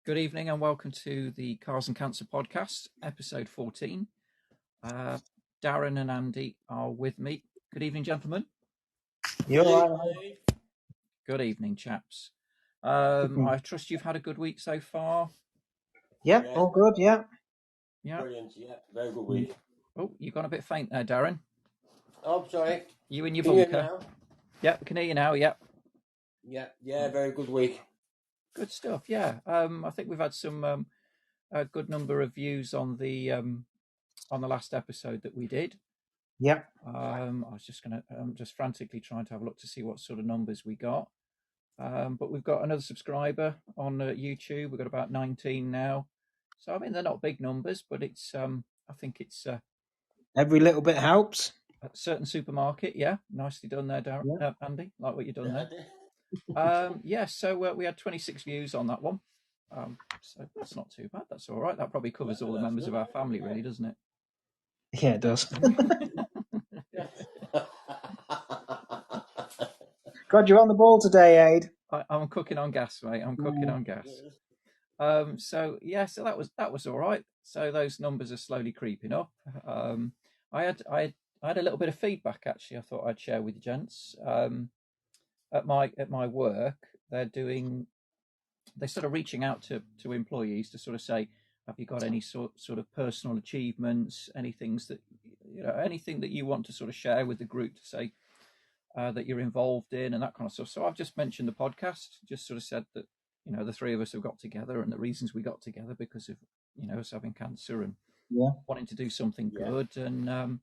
Good evening and welcome to the Cars and Cancer podcast, episode 14. Darren and Andy are with me. Good evening, gentlemen. You're right. Good evening, chaps. I trust you've had a good week so far. Yeah, all good, yeah. Brilliant, yeah, very good week. Oh, you've gone a bit faint there, Darren. Oh, I'm sorry. You in your Can you bunker? hear me now? Yep, can hear you now, yep. Yeah, very good week. Good stuff, yeah. I think we've had some a good number of views on the last episode that we did. Yep. I was just frantically trying to have a look to see what sort of numbers we got. But we've got another subscriber on YouTube. We've got about 19 now. So I mean, they're not big numbers, but it's I think it's every little bit helps. A certain supermarket, yeah, nicely done there, Darren, Yeah. Andy, like what you've done there. So we had 26 views on that one. So that's not too bad. That's all right. That probably covers all the members of our family, really, doesn't it? Yeah, it does. God, you're on the ball today, Ade. I'm cooking on gas, mate. I'm cooking on gas. So that was all right. So those numbers are slowly creeping up. I had a little bit of feedback actually. I thought I'd share with you, gents. At my work, they're sort of reaching out to employees to sort of say, have you got any sort of personal achievements, anything that you want to sort of share with the group to say that you're involved in and that kind of stuff. So I've just mentioned the podcast, just sort of said that, the three of us have got together and the reasons we got together because of, us having cancer and wanting to do something good, and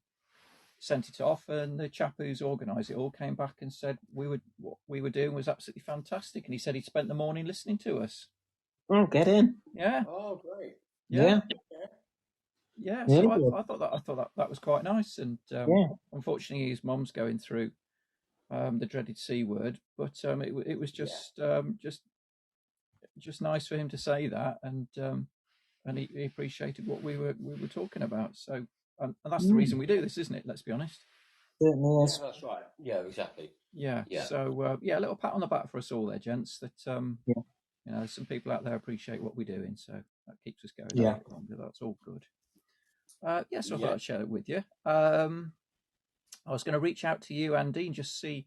sent it off. And the chap who's organised it all came back and said what we were doing was absolutely fantastic. And he said he'd spent the morning listening to us. Oh, get in. Yeah. Oh, great. Yeah. So I thought that was quite nice. And unfortunately, his mum's going through the dreaded C word, but it was just nice for him to say that, and he appreciated what we were talking about. So and that's the reason we do this, isn't it? Let's be honest. Certainly is. Yeah, that's right. Yeah, exactly. Yeah. So a little pat on the back for us all there, gents. That some people out there appreciate what we're doing, so that keeps us going. Yeah. That's all good. So I thought I'd share it with you. I was going to reach out to you, Andy, and just see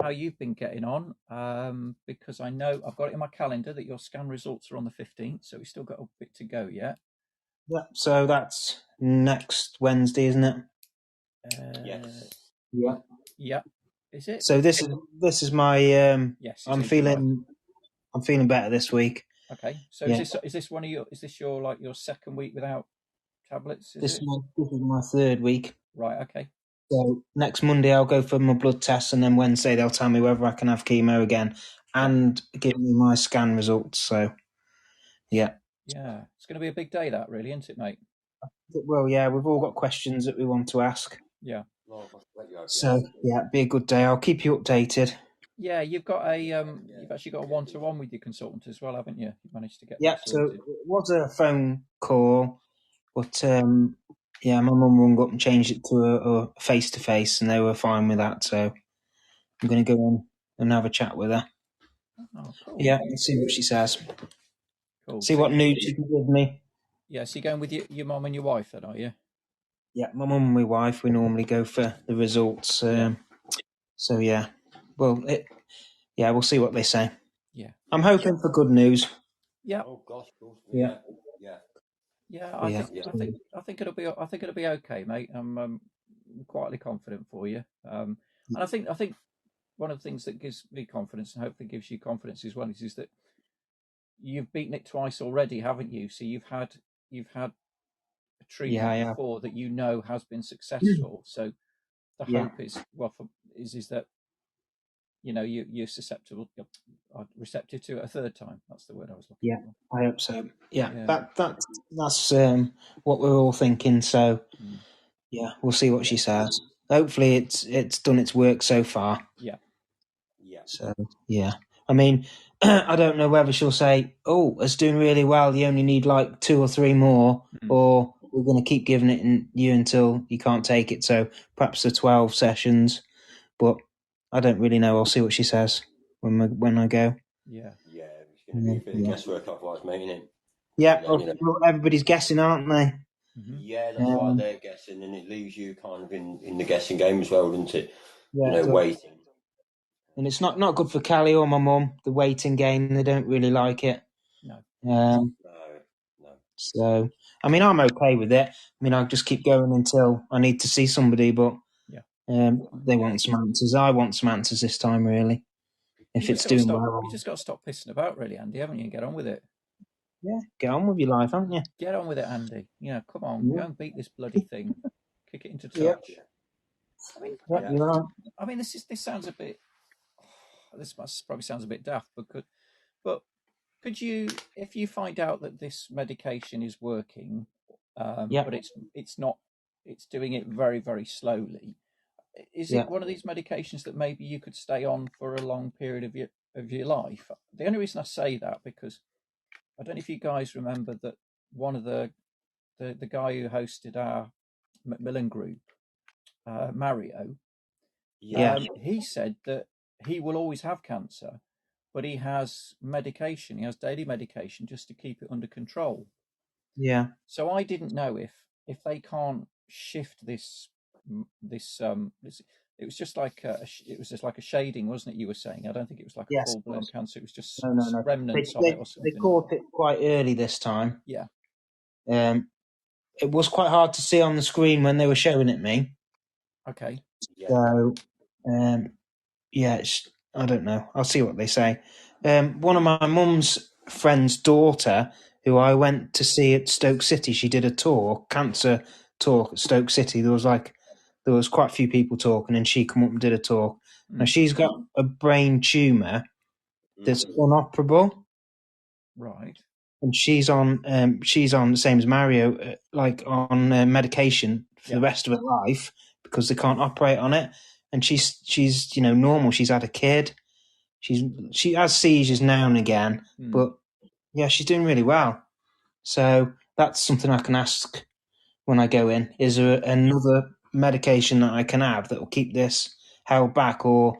how you've been getting on, because I know I've got it in my calendar that your scan results are on the 15th, so we've still got a bit to go yet. Yeah, so that's next Wednesday, isn't it? Yes. Yeah. Yeah. Is it? So this is my yes. I'm feeling better this week. Okay. So is this your like your second week without tablets? This is my third week. Right. Okay. So next Monday I'll go for my blood test, and then Wednesday they'll tell me whether I can have chemo again and give me my scan results. So, yeah. Yeah, it's going to be a big day, that really, isn't it, mate? Well, yeah, we've all got questions that we want to ask. Yeah. So, it'd be a good day. I'll keep you updated. Yeah, you've got you've actually got a one-to-one with your consultant as well, haven't you? You've managed to get. Yeah. So it was a phone call, but my mum rung up and changed it to a face-to-face, and they were fine with that. So I'm going to go on and have a chat with her. Oh, cool. Yeah, and see what she says. Cool. See what news she can give me. Yeah, so you're going with your mum and your wife then, are you? Yeah, my mum and my wife, we normally go for the results. So, yeah. Well, we'll see what they say. Yeah. I'm hoping for good news. Yeah. Oh gosh. Yeah. Yeah, I think it'll be okay, mate. I'm quietly confident for you. And I think one of the things that gives me confidence and hopefully gives you confidence as well is that you've beaten it twice already, haven't you? So you've had a treatment before that has been successful. So the hope is that you're receptive to it a third time. That's the word I was looking for. I hope so. That's what we're all thinking. So we'll see what she says. Hopefully it's done its work so far. Yeah. So I mean, I don't know whether she'll say, "Oh, it's doing really well. You only need like 2 or 3 more," or we're going to keep giving it you until you can't take it. So perhaps the 12 sessions, but I don't really know. I'll see what she says when I go. Yeah. going to be a bit of guesswork otherwise, mate, isn't it? Yeah, Then, you know, well, everybody's guessing, aren't they? yeah, that's right. They're guessing, and it leaves you kind of in the guessing game as well, doesn't it? Yeah, You know, waiting. And it's not good for Callie or my mum, the waiting game. They don't really like it. No. No. So, I mean, I'm okay with it. I mean, I'll just keep going until I need to see somebody, but they want some answers. I want some answers this time, really. If it's doing well. You just got to stop pissing about, really, Andy, haven't you? Get on with it. Yeah, get on with your life, haven't you? Get on with it, Andy. You know, come on, go and beat this bloody thing. Kick it into touch. I mean, this sounds a bit. This probably sounds a bit daft, but could you, if you find out that this medication is working, but it's not, it's doing it very, very slowly. Is it one of these medications that maybe you could stay on for a long period of your life? The only reason I say that, because I don't know if you guys remember that one of the guy who hosted our Macmillan group, Mario, he said that he will always have cancer, but he has medication. He has daily medication just to keep it under control. Yeah. So I didn't know if they can't shift this. It was just like a shading, wasn't it? You were saying. I don't think it was like a full blown cancer. It was just remnants of it or something. They caught it quite early this time. Yeah. It was quite hard to see on the screen when they were showing it me. Okay. So, I don't know. I'll see what they say. One of my mum's friend's daughter, who I went to see at Stoke City, she did a cancer talk at Stoke City. There was quite a few people talking, and she come up and did a talk. Now she's got a brain tumour that's inoperable. Right. And she's on the same as Mario, like on medication for the rest of her life because they can't operate on it. And she's normal. She's had a kid. She has seizures now and again, but she's doing really well. So that's something I can ask when I go in. Is there another medication that I can have that will keep this held back, or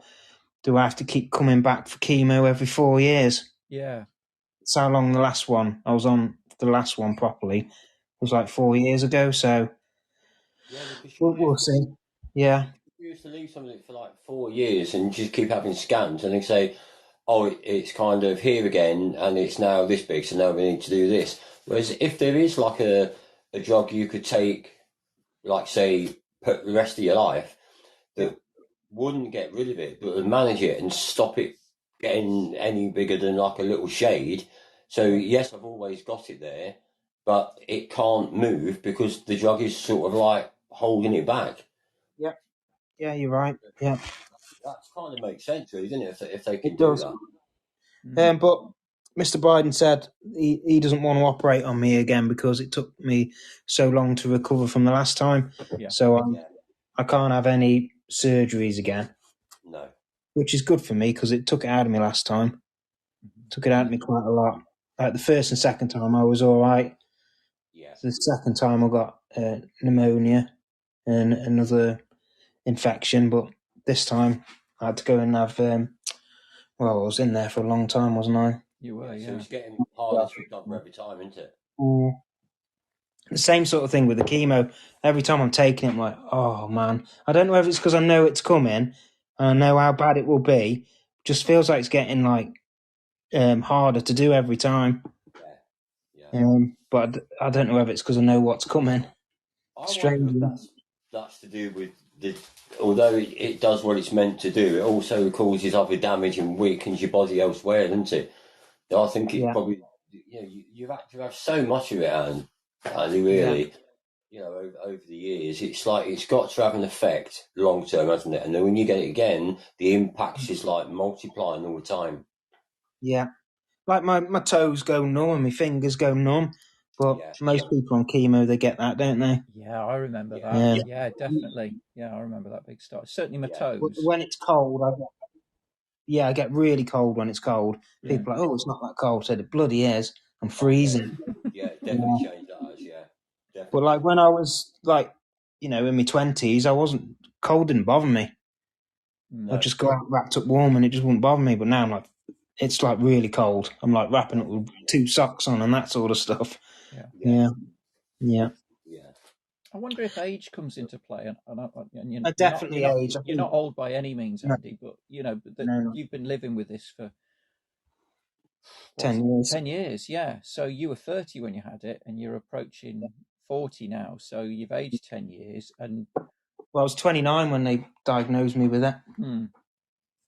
do I have to keep coming back for chemo every 4 years? Yeah. That's how long the last one I was on. The last one properly was like 4 years ago. So we'll see. Yeah. You used to leave something for like 4 years and just keep having scans, and they say, "Oh, it's kind of here again, and it's now this big, so now we need to do this." Whereas if there is like a drug you could take, like say, put the rest of your life, that wouldn't get rid of it, but would manage it and stop it getting any bigger than like a little shade. So yes, I've always got it there, but it can't move because the drug is sort of like holding it back. Yeah, you're right. Yeah, that kind of makes sense, really, doesn't it? If they could do that. But Mr. Biden said he doesn't want to operate on me again because it took me so long to recover from the last time. Yeah. So I can't have any surgeries again. No. Which is good for me because it took it out of me last time. Took it out of me quite a lot. Like the first and second time I was all right. Yeah. The second time I got pneumonia and another infection, but this time I had to go and have. I was in there for a long time, wasn't I? You were, So it's getting harder to recover every time, isn't it? The same sort of thing with the chemo. Every time I'm taking it, I'm like, oh man. I don't know if it's because I know it's coming and I know how bad it will be. Just feels like it's getting like harder to do every time. Yeah. But I don't know if it's because I know what's coming. I wonder if that's to do with although it does what it's meant to do, it also causes other damage and weakens your body elsewhere, doesn't it? I think it probably, you've had to have so much of it, and really, over the years, it's like it's got to have an effect long term, hasn't it? And then when you get it again, the impact is like multiplying all the time. Yeah. Like my toes go numb and my fingers go numb. But most people on chemo, they get that, don't they? Yeah, I remember that. Yeah, definitely. Yeah, I remember that big start. Certainly my toes. When it's cold, I get really cold when it's cold. People are like, oh, it's not that cold. I said, it bloody is. I'm freezing. Yeah, definitely changed that as, definitely. But like when I was like, in my 20s, I wasn't, cold didn't bother me. No. I'd just go out wrapped up warm and it just wouldn't bother me. But now I'm like, it's like really cold. I'm like wrapping up with 2 socks on and that sort of stuff. Yeah. Yeah. I wonder if age comes into play, and Definitely age. you're not old by any means, No, Andy, but that no, you've been living with this for 10 years. 10 years, yeah. So you were 30 when you had it, and you're approaching 40 now. So you've aged 10 years, and Well, I was 29 when they diagnosed me with it.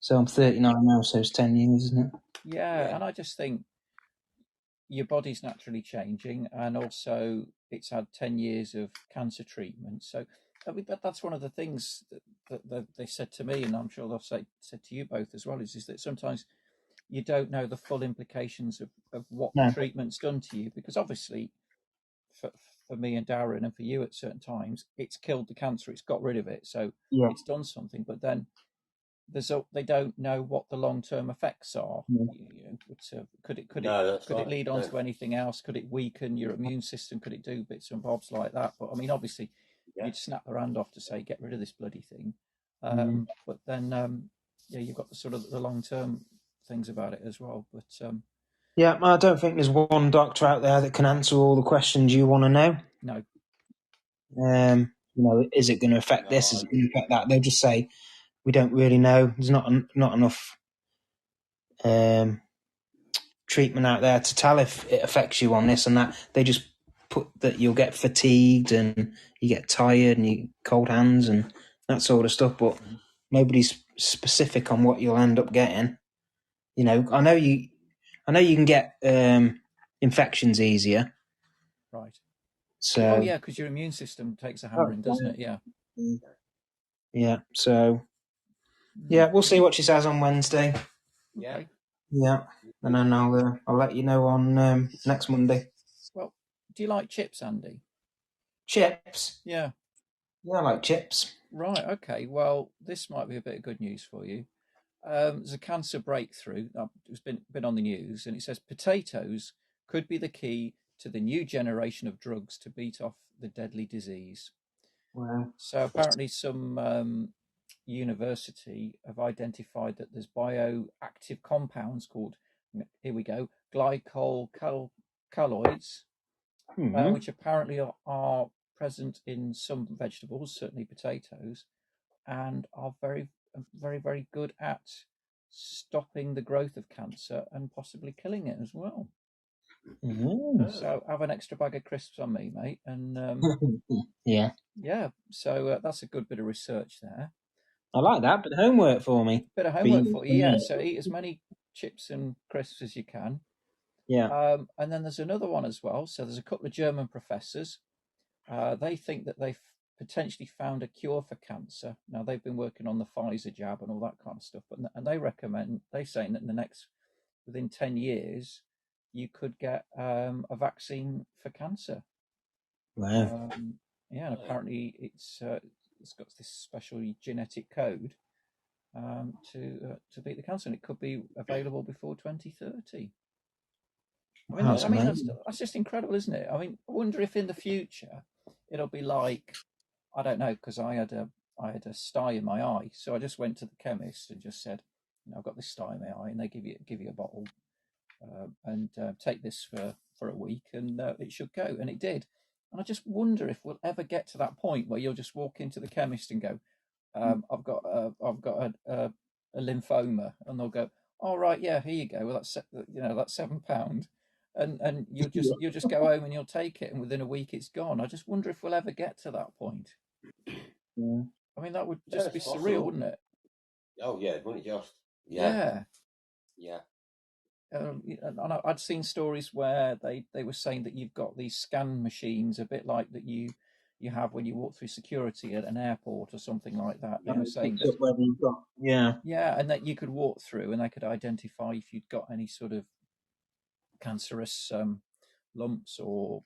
So I'm 39 now, so it's 10 years, isn't it? Yeah, and I just think your body's naturally changing, and also it's had 10 years of cancer treatment. So I mean, that's one of the things that they said to me, and I'm sure they've said to you both as well, is that sometimes you don't know the full implications of what the No. treatment's done to you, because obviously for, for me and Darren and for you at certain times, it's killed the cancer, it's got rid of it, so it's done something. But then they don't know what the long term effects are. Could it lead on to anything else? Could it weaken your immune system? Could it do bits and bobs like that? But I mean, obviously, you'd snap their hand off to say get rid of this bloody thing. But then, you've got the sort of the long term things about it as well. But I don't think there's one doctor out there that can answer all the questions you want to know. No. Is it going to affect this? Is it going to affect that? They'll just say, we don't really know. There's not enough treatment out there to tell if it affects you on this and that. They just put that you'll get fatigued and you get tired and you cold hands and that sort of stuff, but nobody's specific on what you'll end up getting. I know you can get infections easier. Right. So because your immune system takes a hammering, doesn't it? Yeah. So we'll see what she says on Wednesday. Okay. Yeah, and then I'll let you know on next Monday. Well, do you like chips, Andy? Chips? Yeah. I like chips. Right. Okay. Well, this might be a bit of good news for you. There's a cancer breakthrough. It's been on the news, and it says potatoes could be the key to the new generation of drugs to beat off the deadly disease. Wow. So apparently, some university have identified that there's bioactive compounds called, here we go, glycoalkaloids, which apparently are present in some vegetables, certainly potatoes, and are very, very, very good at stopping the growth of cancer and possibly killing it as well. So have an extra bag of crisps on me, mate, and yeah. So that's a good bit of research there. I like that, bit of homework for me. Bit of homework for you, yeah. So eat as many chips and crisps as you can. Yeah. And then there's another one as well. So there's a couple of German professors. They think that they've potentially found a cure for cancer. Now they've been working on the Pfizer jab and all that kind of stuff, and they're saying that within 10 years, you could get a vaccine for cancer. Wow. And apparently it's got this special genetic code to beat the cancer, and it could be available before 2030. That's just incredible, isn't it? I mean, I wonder if in the future it'll be like, I don't know, because I had a sty in my eye, so I just went to the chemist and just said, I've got this sty in my eye, and they give you a bottle, and take this for a week, and it should go, and it did. And I just wonder if we'll ever get to that point where you'll just walk into the chemist and go, I've got a lymphoma, and they'll go, all right, yeah, here you go. Well, that's £7, and you'll just go home and you'll take it, and within a week it's gone. I just wonder if we'll ever get to that point. Yeah. I mean, that would just be surreal, wouldn't it? Oh yeah, wouldn't it just? Yeah. And I'd seen stories where they were saying that you've got these scan machines, a bit like that you have when you walk through security at an airport or something like that. They were saying that and that you could walk through and they could identify if you'd got any sort of cancerous lumps or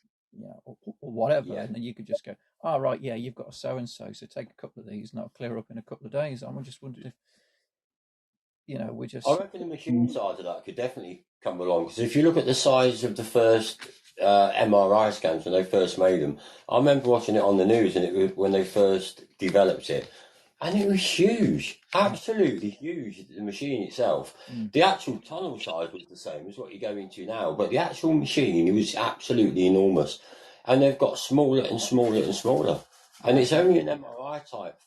whatever, and then you could just go, right, yeah, you've got a so and so take a couple of these and that'll clear up in a couple of days. I'm just wondering if I reckon the machine side of that could definitely come along, because if you look at the size of the first MRI scans when they first made them, I remember watching it on the news, and it was when they first developed it, And it was huge, absolutely huge, the machine itself. The actual tunnel size was the same as what you go into now, but the actual machine, it was absolutely enormous. And they've got smaller and smaller and smaller. And it's only an MRI type,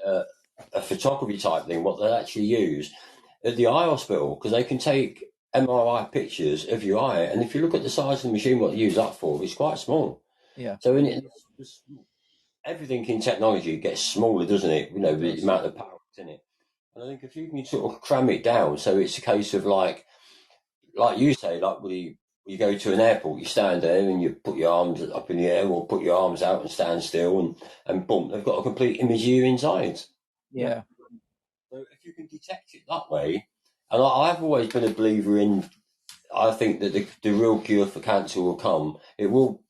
a photography type thing, what they actually use at the eye hospital, because they can take MRI pictures of your eye. And if you look at the size of the machine, what they use that for, it's quite small. Yeah. So everything in technology gets smaller, doesn't it? You know, the amount of power that's in it. And I think if you can sort of cram it down, so it's a case of like you say, like when you go to an airport, you stand there and you put your arms up in the air or put your arms out and stand still, and boom, they've got a complete image of you inside. Yeah. So if you can detect it that way, and I've always been a believer in, I think that the real cure for cancer will come. It will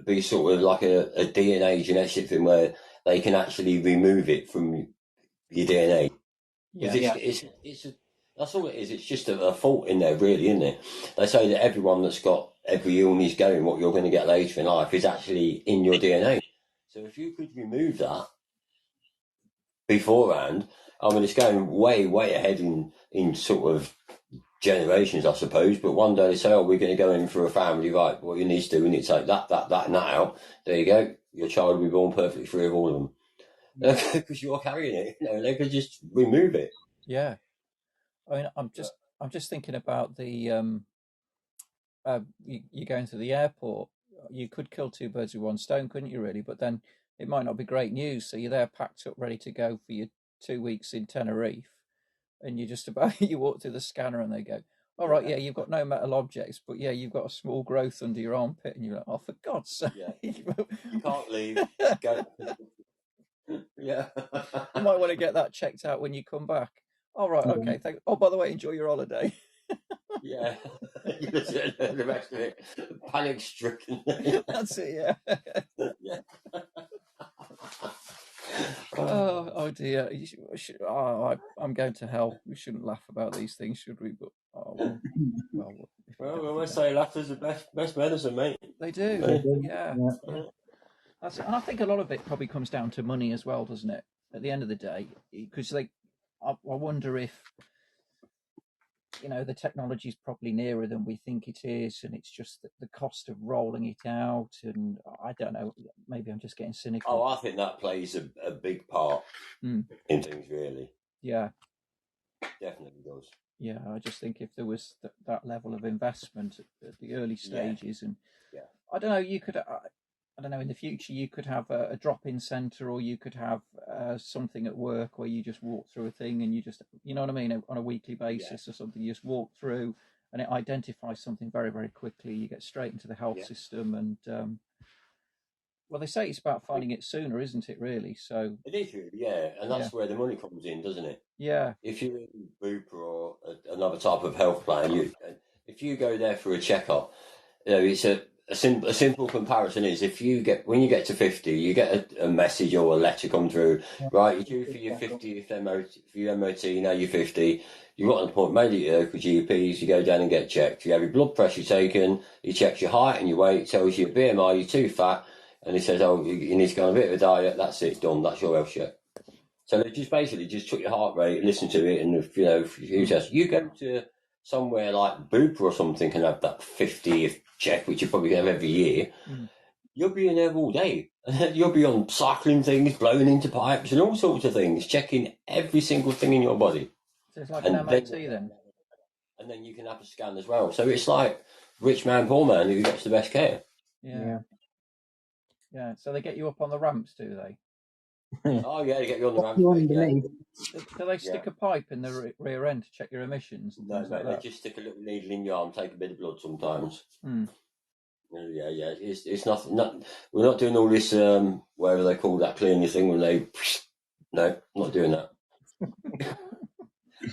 be sort of like a DNA genetic thing where they can actually remove it from your DNA. Yeah. That's all it is. It's just a fault in there, really, isn't it? They say that everyone that's got every illness going, what you're going to get later in life, is actually in your DNA. So if you could remove that beforehand, I mean, it's going way, way ahead in sort of generations, I suppose. But one day they say, "Oh, we're going to go in for a family, right? What you need to do, we need to take that, and that out. There you go. Your child will be born perfectly free of all of them because you're carrying it. You know, they could just remove it." Yeah. I mean, I'm just thinking about the you going to the airport. You could kill two birds with one stone, couldn't you? Really, but then it might not be great news. So you're there, packed up, ready to go for your 2 weeks in Tenerife, and you just about you walk through the scanner, and they go, "All right, yeah, you've got no metal objects, but yeah, you've got a small growth under your armpit," and you're like, "Oh, for God's sake!" Yeah, you can't leave. Go. Yeah. You might want to get that checked out when you come back. All right, okay. Oh, by the way, enjoy your holiday. Yeah. The rest of it, panic stricken. That's it. Yeah. Yeah. Oh dear. I'm going to hell. We shouldn't laugh about these things, should we? But well. Well, we always say laughter's the best medicine, mate. They do. Yeah. That's it. And I think a lot of it probably comes down to money as well, doesn't it? At the end of the day, because I wonder if the technology is probably nearer than we think it is, and it's just the cost of rolling it out. And I don't know. Maybe I'm just getting cynical. Oh, I think that plays a big part in things, really. Yeah. Definitely does. Yeah, I just think if there was that level of investment at the early stages, and I don't know, you could, I don't know, in the future you could have a drop-in centre, or you could have something at work where you just walk through a thing and you just, you know what I mean, on a weekly basis or something. You just walk through and it identifies something very, very quickly. You get straight into the health system, and well, they say it's about finding it sooner, isn't it? Really, so it is really, yeah, and that's where the money comes in, doesn't it? Yeah. If you're in Bupa or another type of health plan, if you go there for a checkup, it's a simple comparison is when you get to 50, you get a message or a letter come through, right? You're due for your 50th MOT, now you're 50. You've got an appointment made at your GPs, you go down and get checked. You have your blood pressure taken, he checks your height and your weight, tells you your BMI, you're too fat, and he says, oh, you need to go on a bit of a diet, that's it, done, that's your health check. So they just basically took your heart rate, listen to it, and you go to somewhere like Bupa or something and have that 50th check, which you probably have every year, you'll be in there all day. You'll be on cycling things, blowing into pipes and all sorts of things, checking every single thing in your body. So it's like an MOT then? And then you can have a scan as well. So it's like rich man, poor man who gets the best care. Yeah. So they get you up on the ramps, do they? Oh yeah, they get you on the ramp. Do they stick a pipe in the rear end to check your emissions? No, they just stick a little needle in your arm, take a bit of blood sometimes. Yeah. It's nothing. We're not doing all this. Whatever they call that cleaning thing when they. No, not doing that.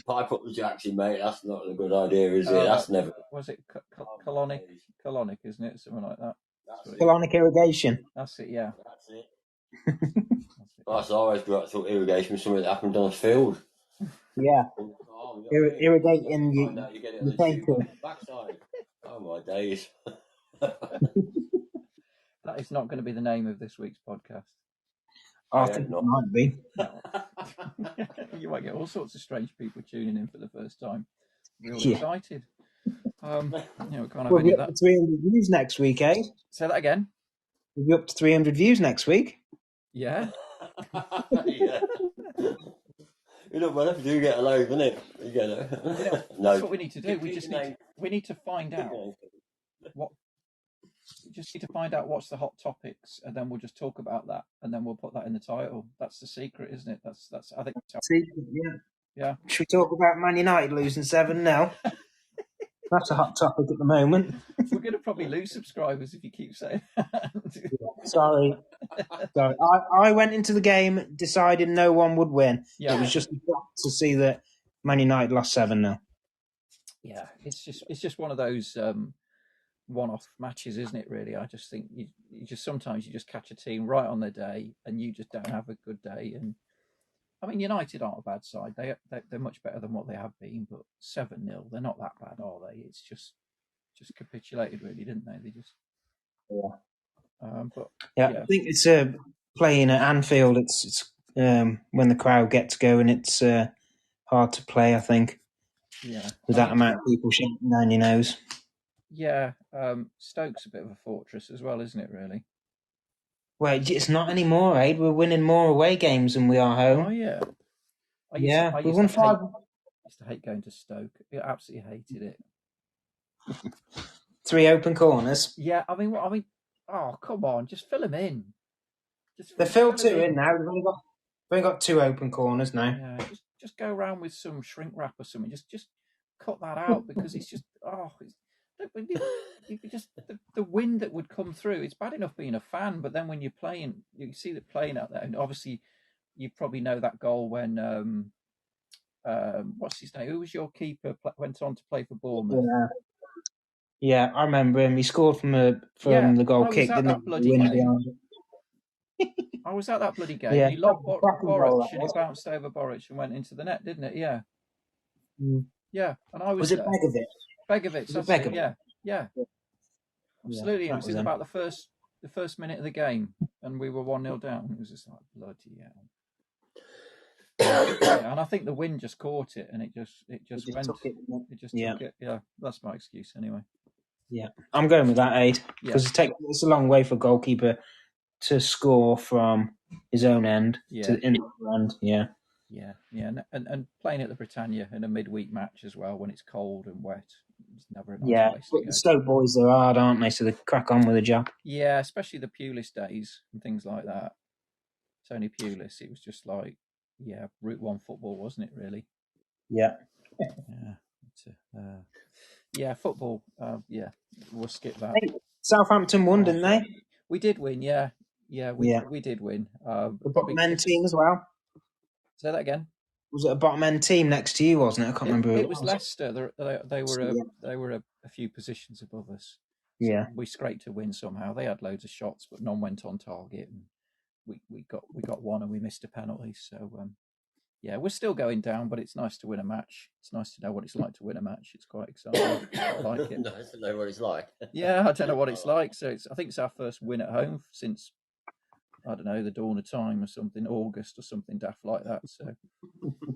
Pipe up the Jackson, mate. That's not a good idea, is it? That's never. Was it colonic? Colonic, isn't it? Something like that. Colonic irrigation. That's it. Yeah. That's it. I always thought irrigation was something that happened on a field. Yeah. Irrigating you get it on the backside. Oh my days. That is not going to be the name of this week's podcast. I think it might be. You might get all sorts of strange people tuning in for the first time. We're all Yeah. excited. We can't have We'll any be of up that. to 300 views next week, eh? Say that again. We'll be up to 300 views next week. Yeah. Yeah. You know, well, if you do get a load, isn't it? You get it. No, that's what we need to do. We need to find out what. We just need to find out what's the hot topics, and then we'll just talk about that, and then we'll put that in the title. That's the secret, isn't it? That's. I think. Secret, yeah. Yeah. Should we talk about Man United losing 7-0? That's a hot topic at the moment. We're going to probably lose subscribers if you keep saying that. Sorry. I went into the game deciding no one would win. Yeah. It was just to see that Man United lost 7-0. Yeah, it's just one of those one-off matches, isn't it? Really, I just think you just sometimes you just catch a team right on their day, and you just don't have a good day. And I mean, United aren't a bad side. They're much better than what they have been, but 7-0, they're not that bad, are they? It's just capitulated, really, didn't they? They just I think it's playing at Anfield. It's when the crowd gets going, it's hard to play. I think. Yeah. With that amount of people shouting down your nose. Yeah, Stoke's a bit of a fortress as well, isn't it? Really. Well, it's not anymore, Aid. We're winning more away games than we are home. Oh yeah. We won 5. I used to hate going to Stoke. I absolutely hated it. 3 open corners. Yeah, I mean, oh come on, just fill them in. They're filled 2 in now. We've only got 2 open corners now. Yeah, just go around with some shrink wrap or something. Just cut that out because it's just just the wind that would come through. It's bad enough being a fan, but then when you're playing, you see the playing out there, and obviously you probably know that goal when what's his name? Who was your keeper? Went on to play for Bournemouth. Yeah, I remember him. He scored from the goal kick, didn't he? I was at that bloody game. Yeah. He lobbed Boric and he bounced over Boric and went into the net, didn't it? Yeah. Yeah, and I was it Begovic? Begovic, that's it. Yeah. Absolutely. It was in about the first minute of the game, and we were 1-0 down. It was just like bloody hell. Yeah, and I think the wind just caught it, and it just went. Took it. Yeah, that's my excuse anyway. Yeah, I'm going with that, Aid, because it's a long way for a goalkeeper to score from his own end to the inner end. Yeah. Yeah, and playing at the Britannia in a midweek match as well when it's cold and wet. It's never a nice place to go. The Stoke boys are hard, aren't they? So they crack on with the job. Yeah, especially the Pulis days and things like that. Tony Pulis, it was just like, Route 1 football, wasn't it, really? Yeah. Football. We'll skip that. Hey, Southampton won, didn't they? We did win, we did win. The bottom end team as well. Say that again. Was it a bottom end team next to you, wasn't it? I can't remember. It was Leicester. They were a few positions above us. So we scraped a win somehow. They had loads of shots, but none went on target, and we got one, and we missed a penalty. So we're still going down, but it's nice to win a match. It's nice to know what it's like to win a match. It's quite exciting. I like it. Nice to know what it's like. Yeah, I don't know what it's like. So I think it's our first win at home since, I don't know, the dawn of time or something, August or something daft like that. So,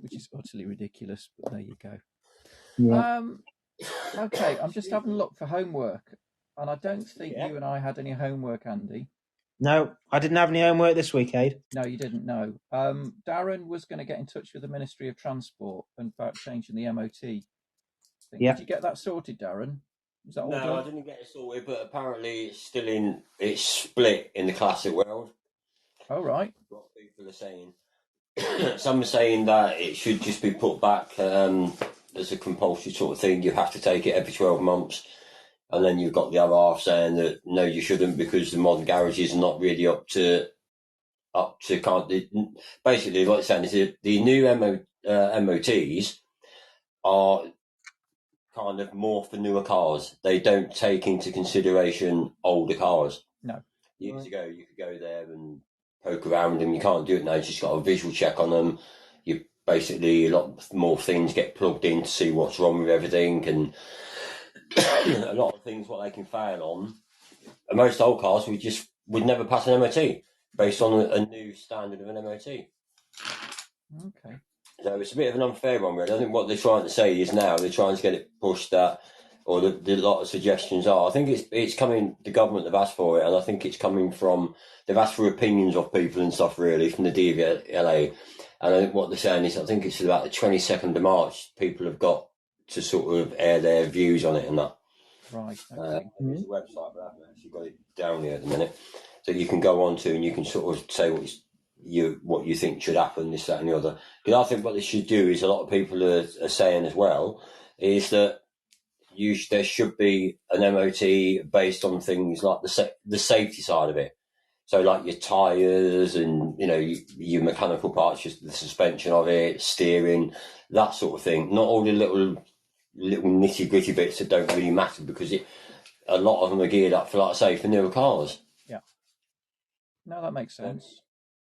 which is utterly ridiculous, but there you go. Yeah. Okay, I'm just having a look for homework, and I don't think you and I had any homework, Andy. No, I didn't have any homework this week, Aid. No, you didn't. No. Darren was going to get in touch with the Ministry of Transport about changing the MOT thing. Yeah. Did you get that sorted, Darren? Is that all done? I didn't get it sorted, but apparently it's split in the classic world. Oh, right. What people are saying. Some are saying that it should just be put back as a compulsory sort of thing. You have to take it every 12 months. And then you've got the other half saying that, no, you shouldn't, because the modern garages are not really up to basically what it's saying is the new MOTs are kind of more for newer cars. They don't take into consideration older cars. No. Years ago, you could go there and poke around with them. You can't do it now. You just got a visual check on them. You basically, a lot more things get plugged in to see what's wrong with everything, and a lot of things what they can fail on. And most old cars, we'd never pass an MOT. based on a new standard of an MOT. Okay. So it's a bit of an unfair one, really. I think what they're trying to say is now they're trying to get it pushed that, or the lot of suggestions are. I think it's coming. The government have asked for it, and I think it's coming from. They've asked for opinions of people and stuff, really, from the DVLA. And I think what they're saying is, I think it's about the 22nd of March. People have got to sort of air their views on it and that. Right. Okay. There's a website, but I haven't actually got it down here at the minute, that you can go on to and you can sort of say what you think should happen, this, that, and the other. Because I think what they should do is, a lot of people are saying as well, is that there should be an MOT based on things like the safety side of it. So like your tyres and, you know, your mechanical parts, just the suspension of it, steering, that sort of thing. Not all the little nitty gritty bits that don't really matter, because a lot of them are geared up for, like I say, for newer cars. Yeah. No, that makes sense.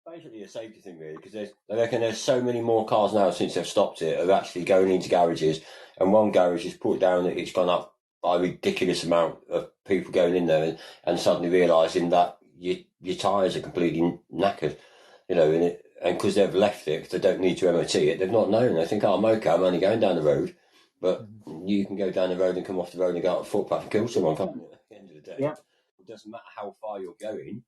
Basically a safety thing, really, because I reckon there's so many more cars now since they've stopped it are actually going into garages, and one garage has put down that it's gone up by a ridiculous amount of people going in there and suddenly realising that your tyres are completely knackered, you know, and because they've left it, because they don't need to MOT it, they've not known. They think, oh, I'm okay, I'm only going down the road, but you can go down the road and come off the road and go up a footpath and kill someone, can't you, at the end of the day? Yeah. It doesn't matter how far you're going.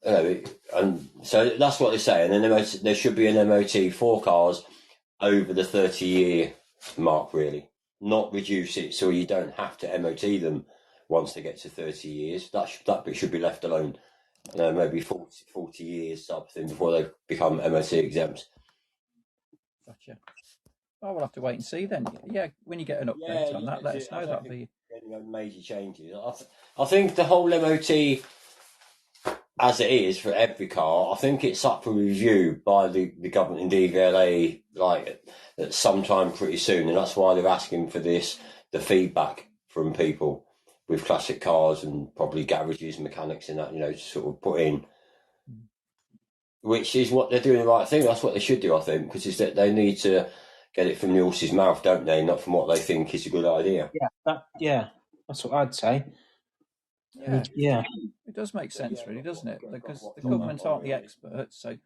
And so that's what they're saying. And there should be an MOT for cars over the 30-year mark, really. Not reduce it so you don't have to MOT them once they get to 30 years. That bit should be left alone. Maybe 40 years type of thing before they become MOT exempt. Gotcha. Oh, we'll have to wait and see then. Yeah, when you get an update on that, let us know. That'll be major changes. I think the whole MOT, as it is for every car, I think it's up for review by the government and DVLA like at sometime pretty soon, and that's why they're asking for the feedback from people with classic cars and probably garages, mechanics and that, you know, to sort of put in, which is what they're doing the right thing. That's what they should do, I think, because is that they need to get it from the horse's mouth, don't they? Not from what they think is a good idea. Yeah, that's what I'd say. Yeah. It does make sense, really, doesn't it? Because the government aren't the experts, so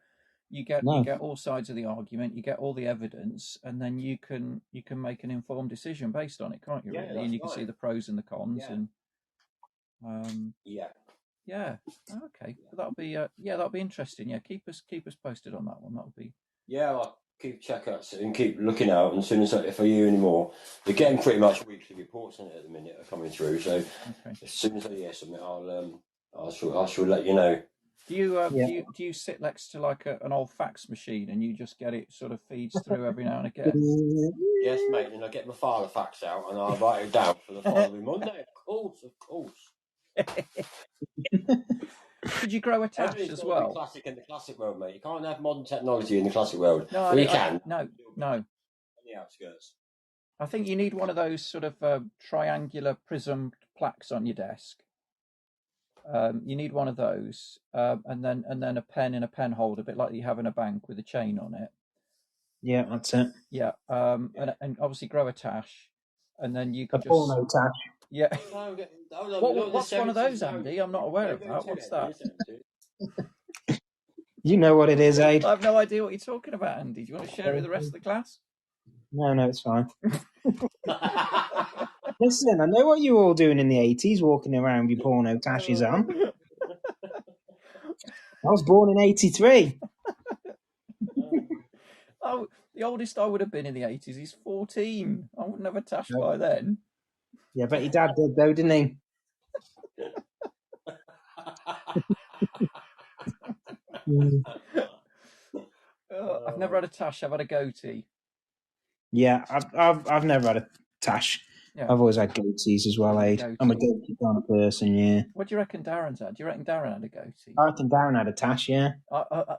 you get all sides of the argument, you get all the evidence, and then you can make an informed decision based on it, can't you? Really, and you can see the pros and the cons, and yeah. Okay, that'll be interesting. Yeah, keep us posted on that one. That'll be I'll keep checkouts and keep looking out. And as soon as if I hear any more, we're getting pretty much weekly reports on it at the minute are coming through. So as soon as I hear something, I shall let you know. Do you sit next to like an old fax machine and you just get it sort of feeds through every now and again? Yes, mate. And I get my file of fax out and I write it down for the following Monday. Of course. Could you grow a tash as well? Classic in the classic world, mate. You can't have modern technology in the classic world. No, well, you can. No. On the outskirts. I think you need one of those sort of triangular prism plaques on your desk. You need one of those, and then a pen in a pen holder, a bit like you have in a bank with a chain on it. Yeah, that's it. Yeah, and obviously grow a tash, and then you could porno tash. Yeah. What's one of those, Andy? I'm not aware of that. What's that? You know what it is, Ade. I have no idea what you're talking about, Andy. Do you want to share it with the rest of the class? No, it's fine. Listen, I know what you were all doing in the 80s, walking around with your porno tashes on. I was born in 83. Oh, the oldest I would have been in the 80s is 14. I wouldn't have a tash by then. Yeah, but your dad did, though, didn't he? I've never had a tash. I've had a goatee. Yeah, I've never had a tash. Yeah. I've always had goatees as well, Ade. I'm a goatee kind of person, yeah. What do you reckon Darren's had? Do you reckon Darren had a goatee? I reckon Darren had a tash, yeah.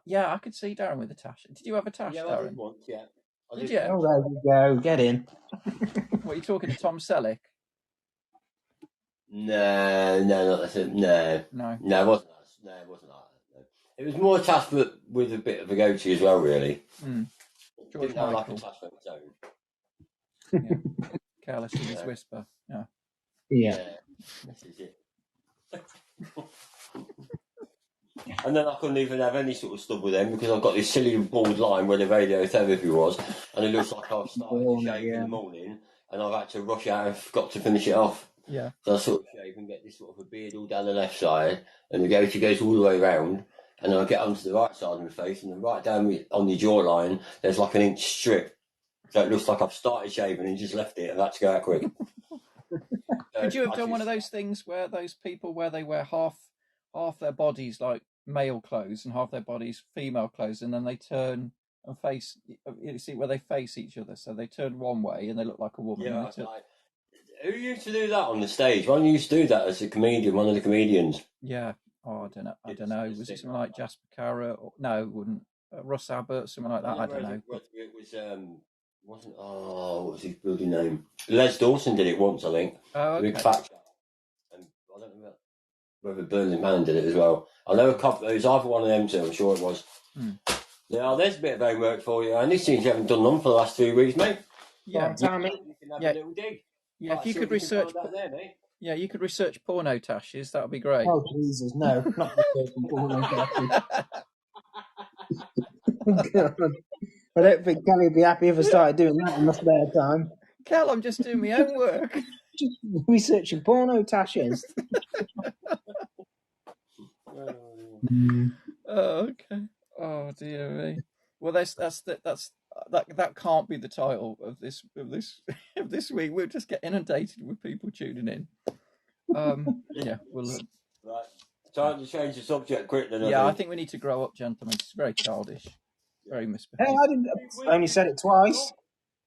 Yeah, I could see Darren with a tash. Did you have a tash, Darren? I did once, yeah. Did you? Oh, there you go. Get in. What, are you talking to Tom Selleck? No, not that. No, it wasn't that. No, it wasn't that. No. It was more a tash, but with a bit of a goatee as well, really. George Didn't have Michael. like a tash on its own. Yeah. Careless in his whisper. Yeah. This is it. And then I couldn't even have any sort of stuff with them because I've got this silly bald line where the radiotherapy was, and it looks like I've started to shave in the morning, and I've had to rush out and forgot to finish it off. Yeah. So I sort of shave and get this sort of a beard all down the left side, and the goatee goes all the way around, and then I get onto the right side of my face, and then right down on the jawline, there's like an inch strip. So it looks like I've started shaving and just left it, and that's to go out quick. Could you have done one of those things where those people where they wear half their bodies like male clothes and half their bodies female clothes, and then they turn and face, you see where they face each other, so they turn one way and they look like a woman. Yeah, who used to do that on the stage? One used to do that as a comedian, one of the comedians. Yeah. Oh, I don't know. Was it something like Jasper Carrot? Or, no, it wouldn't. Russ Abbott, something like that. I don't know. It was wasn't what was his bloody name? Les Dawson did it once, I think. Oh, okay. Big fat chap. And I don't know whether Burning Man did it as well. I know a couple. It was either one of them two. I'm sure it was. Now there's a bit of homework for you, and this seems you haven't done none for the last 3 weeks, mate. Yeah, you can have a little dig. Yeah, if you could research. Yeah, you could research porno tashes. That would be great. Oh Jesus, no, not researching porno tashes. I don't think Kelly would be happy if I started doing that in my spare time. Kel, I'm just doing my own work. Just researching porno tashes. Oh, okay. Oh dear me. Well, that can't be the title of this week. We'll just get inundated with people tuning in. Yeah, we'll. Right. Time to change the subject quick then. Yeah, I think we need to grow up, gentlemen. It's very childish, very misbehaved. Hey, I only said it twice.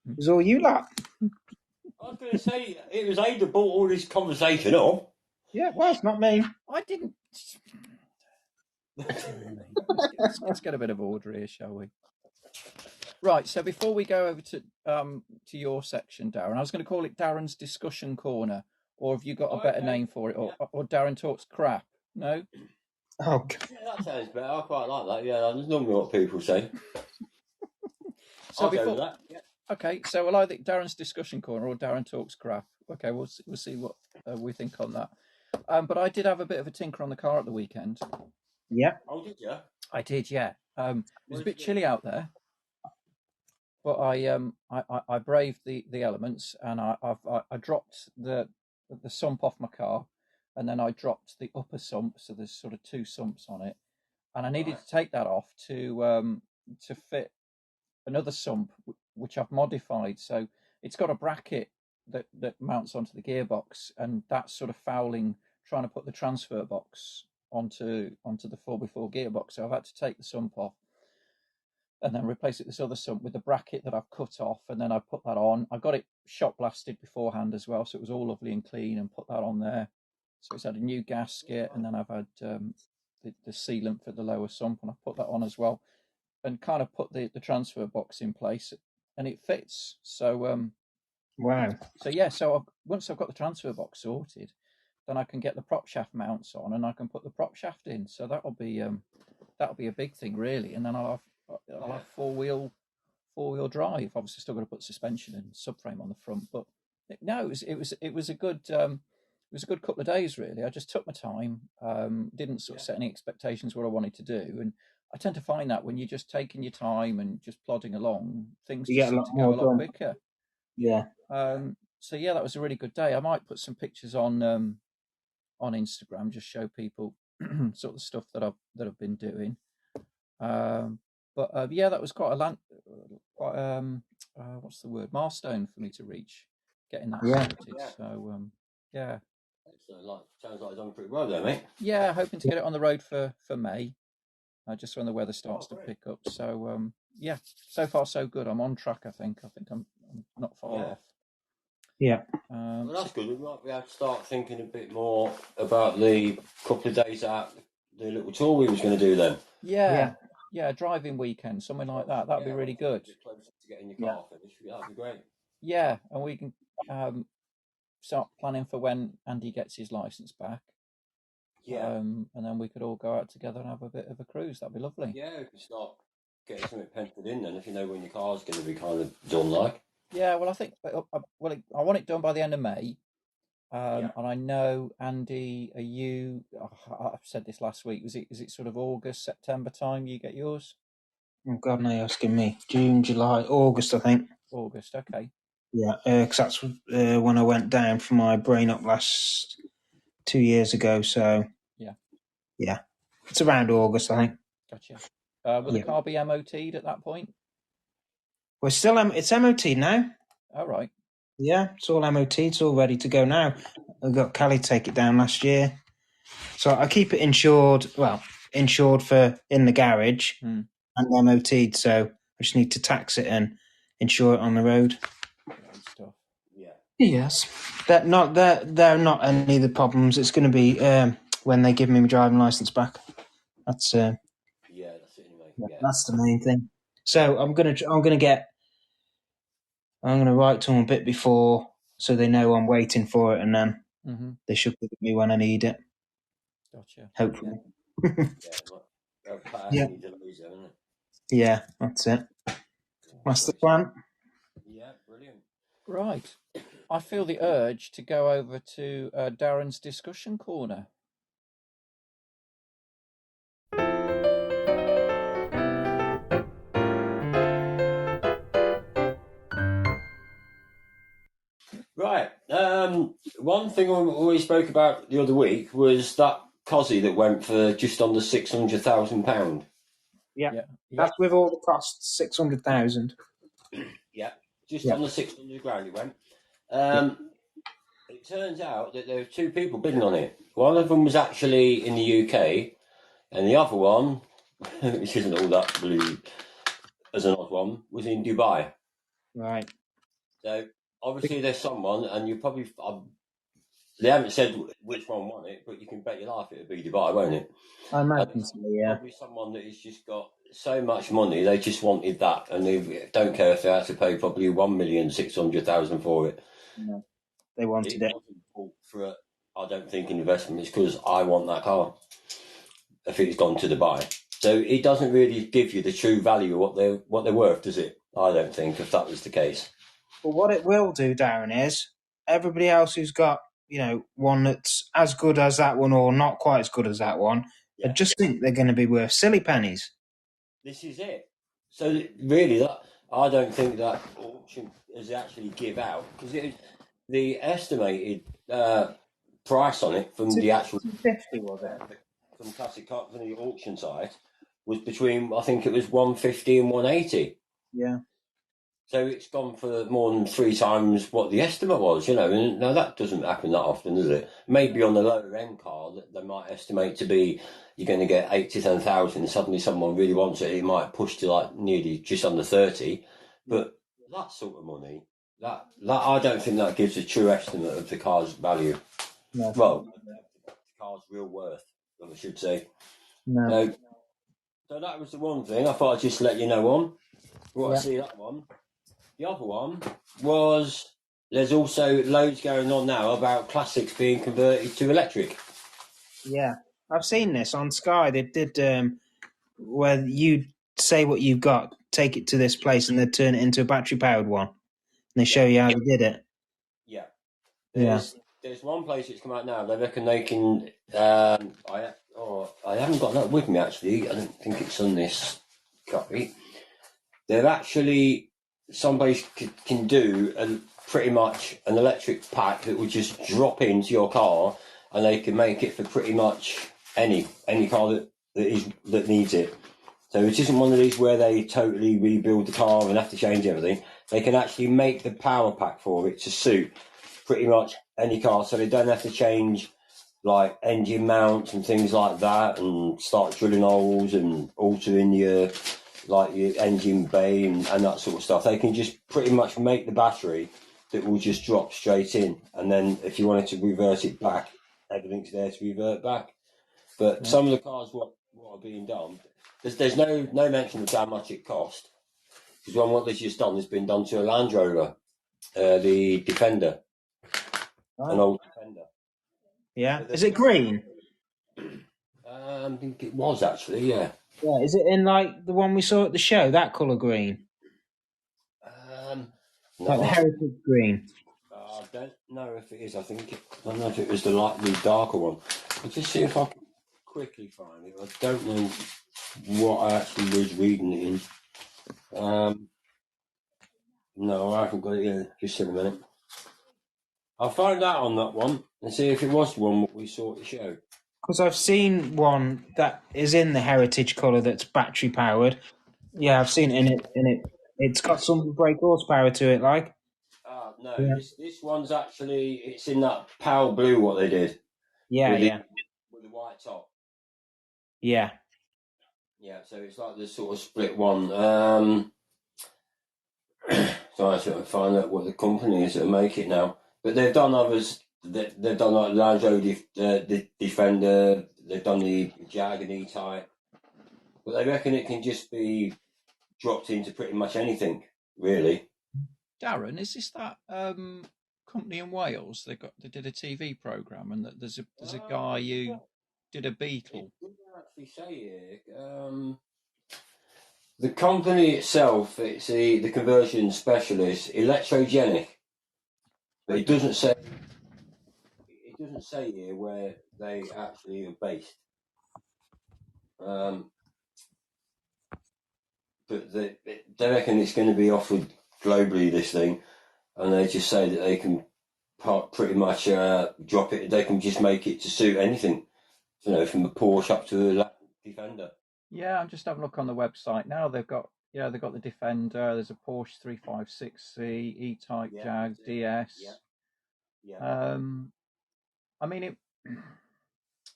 It was all you lot. I was going to say it was Ade that brought all this conversation up. Yeah, well, it's not me. I didn't. Let's get a bit of order here, shall we? Right. So before we go over to your section, Darren, I was going to call it Darren's discussion corner, or have you got a better name for it, or Darren talks crap? No. Oh, God. Yeah, that sounds better. I quite like that. Yeah, that's normally what people say. So I'll go with that. Yeah. Okay, so we'll either Darren's discussion corner or Darren talks crap. Okay, we'll see what we think on that. But I did have a bit of a tinker on the car at the weekend. Yeah. Oh, did you? I did, yeah. It was a bit chilly out there, but I braved the elements, and I dropped the sump off my car, and then I dropped the upper sump, so there's sort of two sumps on it, and I needed to take that off to fit another sump which I've modified. So it's got a bracket that mounts onto the gearbox, and that's sort of fouling trying to put the transfer box onto the 4x4 gearbox. So I've had to take the sump off and then replace it with this other sump with the bracket that I've cut off, and then I put that on. I got it shot blasted beforehand as well, so it was all lovely and clean, and put that on there. So it's had a new gasket, and then I've had the sealant for the lower sump, and I put that on as well, and kind of put the transfer box in place, and it fits. So wow. So yeah, so once I've got the transfer box sorted, then I can get the prop shaft mounts on, and I can put the prop shaft in. So that'll be a big thing, really. And then I'll have four wheel drive. Obviously, still got to put suspension and subframe on the front, but no, it was a good couple of days, really. I just took my time, didn't sort of set any expectations what I wanted to do, and I tend to find that when you're just taking your time and just plodding along, things just seem to go a lot quicker. Yeah. So yeah, that was a really good day. I might put some pictures on Instagram, just show people sort of stuff that I've been doing. But yeah, that was quite what's the word, milestone for me to reach, getting that sorted. Yeah. So yeah. Sounds like it's done pretty well there, mate. Yeah, hoping to get it on the road for May, just when the weather starts to pick up. So yeah, so far so good. I'm on track. I think I'm not far off. Yeah. Well, that's good. We might be able to start thinking a bit more about the couple of days out, the little tour we was going to do then. Yeah, driving weekend, something like that. That'd be really good. A bit closer to getting your car finished. That'd be great. Yeah, and we can start planning for when Andy gets his license back. Yeah. And then we could all go out together and have a bit of a cruise. That'd be lovely. Yeah, we can start getting something penciled in then, if you know when your car's going to be kind of done, like. Yeah, well, I think I want it done by the end of May, And I know, Andy, are you? I've said this last week. Is it sort of August, September time you get yours? Oh God, no, you're asking me. June, July, August, I think. August, okay. Yeah, because that's when I went down for my brain up last 2 years ago. So yeah, it's around August, I think. Gotcha. Will the car be MOT'd at that point? We're still it's MOT now. All right. Yeah, it's all MOT. It's all ready to go now. I got Kelly to take it down last year, so I keep it insured. Well, insured for in the garage and MOT'd. So I just need to tax it and insure it on the road. Great stuff. Yeah. Yes, they're not any of the problems. It's going to be when they give me my driving license back. That's that's it anyway. Yeah. That's the main thing. So I'm gonna write to them a bit before, so they know I'm waiting for it, and then they should give it me when I need it. Gotcha. Hopefully. Yeah, that's it. That's the plan. Yeah, brilliant. Right. I feel the urge to go over to Darren's discussion corner. Right. One thing we spoke about the other week was that Cosy that went for just under £600,000. Yeah. That's with all the costs, 600,000. Yeah, just on the 600 grand it went. It turns out that there were two people bidding on it. One of them was actually in the UK, and the other one, which isn't all that blue as an odd one, was in Dubai. Right. So obviously there's someone, and you probably they haven't said which one won it, but you can bet your life it'll be Dubai, won't it? I imagine so. Yeah. Probably someone that has just got so much money, they just wanted that, and they don't care if they had to pay probably 1,600,000 for it. No, they wanted it. Wasn't bought for I don't think investment. It's because I want that car. If it's gone to Dubai, so it doesn't really give you the true value of what they're worth, does it? I don't think, if that was the case. But what it will do, Darren, is everybody else who's got one that's as good as that one or not quite as good as that one, I just think they're going to be worth silly pennies. This is it. So really, that I don't think that auction is actually give out, because the estimated price on it from the actual 250 was it? From Classic Car from the auction site was between, I think it was 150 and 180. Yeah. So it's gone for more than 3 times what the estimate was, and now that doesn't happen that often, does it? Maybe on the lower end car that they might estimate to be, you're going to get 8 to 10,000, and suddenly someone really wants it might push to like nearly just under 30. But that sort of money, that I don't think that gives a true estimate of the car's value. No. Well, the car's real worth, I should say. No. So that was the one thing I thought I'd just let you know on. I see that one. The other one was, there's also loads going on now about classics being converted to electric. Yeah, I've seen this on Sky. They did where you say what you've got, take it to this place, and they turn it into a battery-powered one. And they show you how they did it. Yeah. There's one place that's come out now. They reckon they can. I haven't got that with me actually. I don't think it's on this copy. They're actually, somebody can do pretty much an electric pack that would just drop into your car, and they can make it for pretty much any car that needs it. So it isn't one of these where they totally rebuild the car and have to change everything. They can actually make the power pack for it to suit pretty much any car, so they don't have to change like engine mounts and things like that, and start drilling holes and altering your engine bay and that sort of stuff. They can just pretty much make the battery that will just drop straight in, and then if you wanted to revert it back, everything's there to revert back. But some of the cars what are being done, there's no mention of how much it cost, because what they've just done has been done to a Land Rover, the Defender, an old Defender. Yeah, is it green? I think it was actually, yeah. Yeah, is it in like the one we saw at the show, that colour green? No, Like the heritage green? I don't know if it is. I don't know if it was the darker one. I'll just see if I can quickly find it. I don't know what I actually was reading it in. No, I haven't got it here. Just in a minute. I'll find out on that one and see if it was the one we saw at the show. Because I've seen one that is in the heritage colour that's battery powered. Yeah, I've seen it in it. It's got some brake horsepower to it, like. No, Yeah. this one's actually, it's in that pale blue what they did. Yeah, with yeah. with the white top. Yeah. Yeah, so it's like the sort of split one. So I sort of find out what the company is that make it now. But they've done others. They've done like Land Rover the Defender. They've done the Jag and E-Type. But they reckon it can just be dropped into pretty much anything, really. Darren, is this that company in Wales? They did a TV program, and that there's a guy who did a Beetle. It didn't actually say here. The company itself, it's the conversion specialist, electrogenic. But it doesn't say. It doesn't say here where they actually are based. But they reckon it's going to be offered globally, this thing, and they just say that they can pretty much drop it. They can just make it to suit anything, from a Porsche up to a Defender. Yeah, I'm just having a look on the website now. They've got the Defender. There's a Porsche 356C, E-Type, Jag, DS. Yeah. I mean,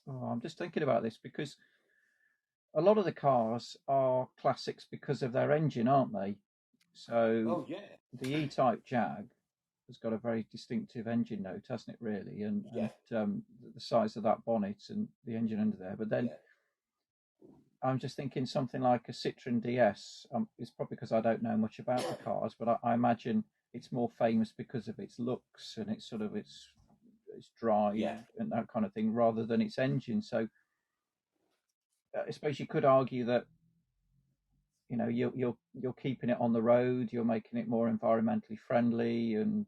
I'm just thinking about this because a lot of the cars are classics because of their engine, aren't they? So the E-Type Jag has got a very distinctive engine note, hasn't it? Really, and the size of that bonnet and the engine under there. But then I'm just thinking something like a Citroen DS. It's probably because I don't know much about the cars, but I imagine it's more famous because of its looks and its sort of its drive and that kind of thing, rather than its engine. So I suppose you could argue that you're keeping it on the road, you're making it more environmentally friendly, and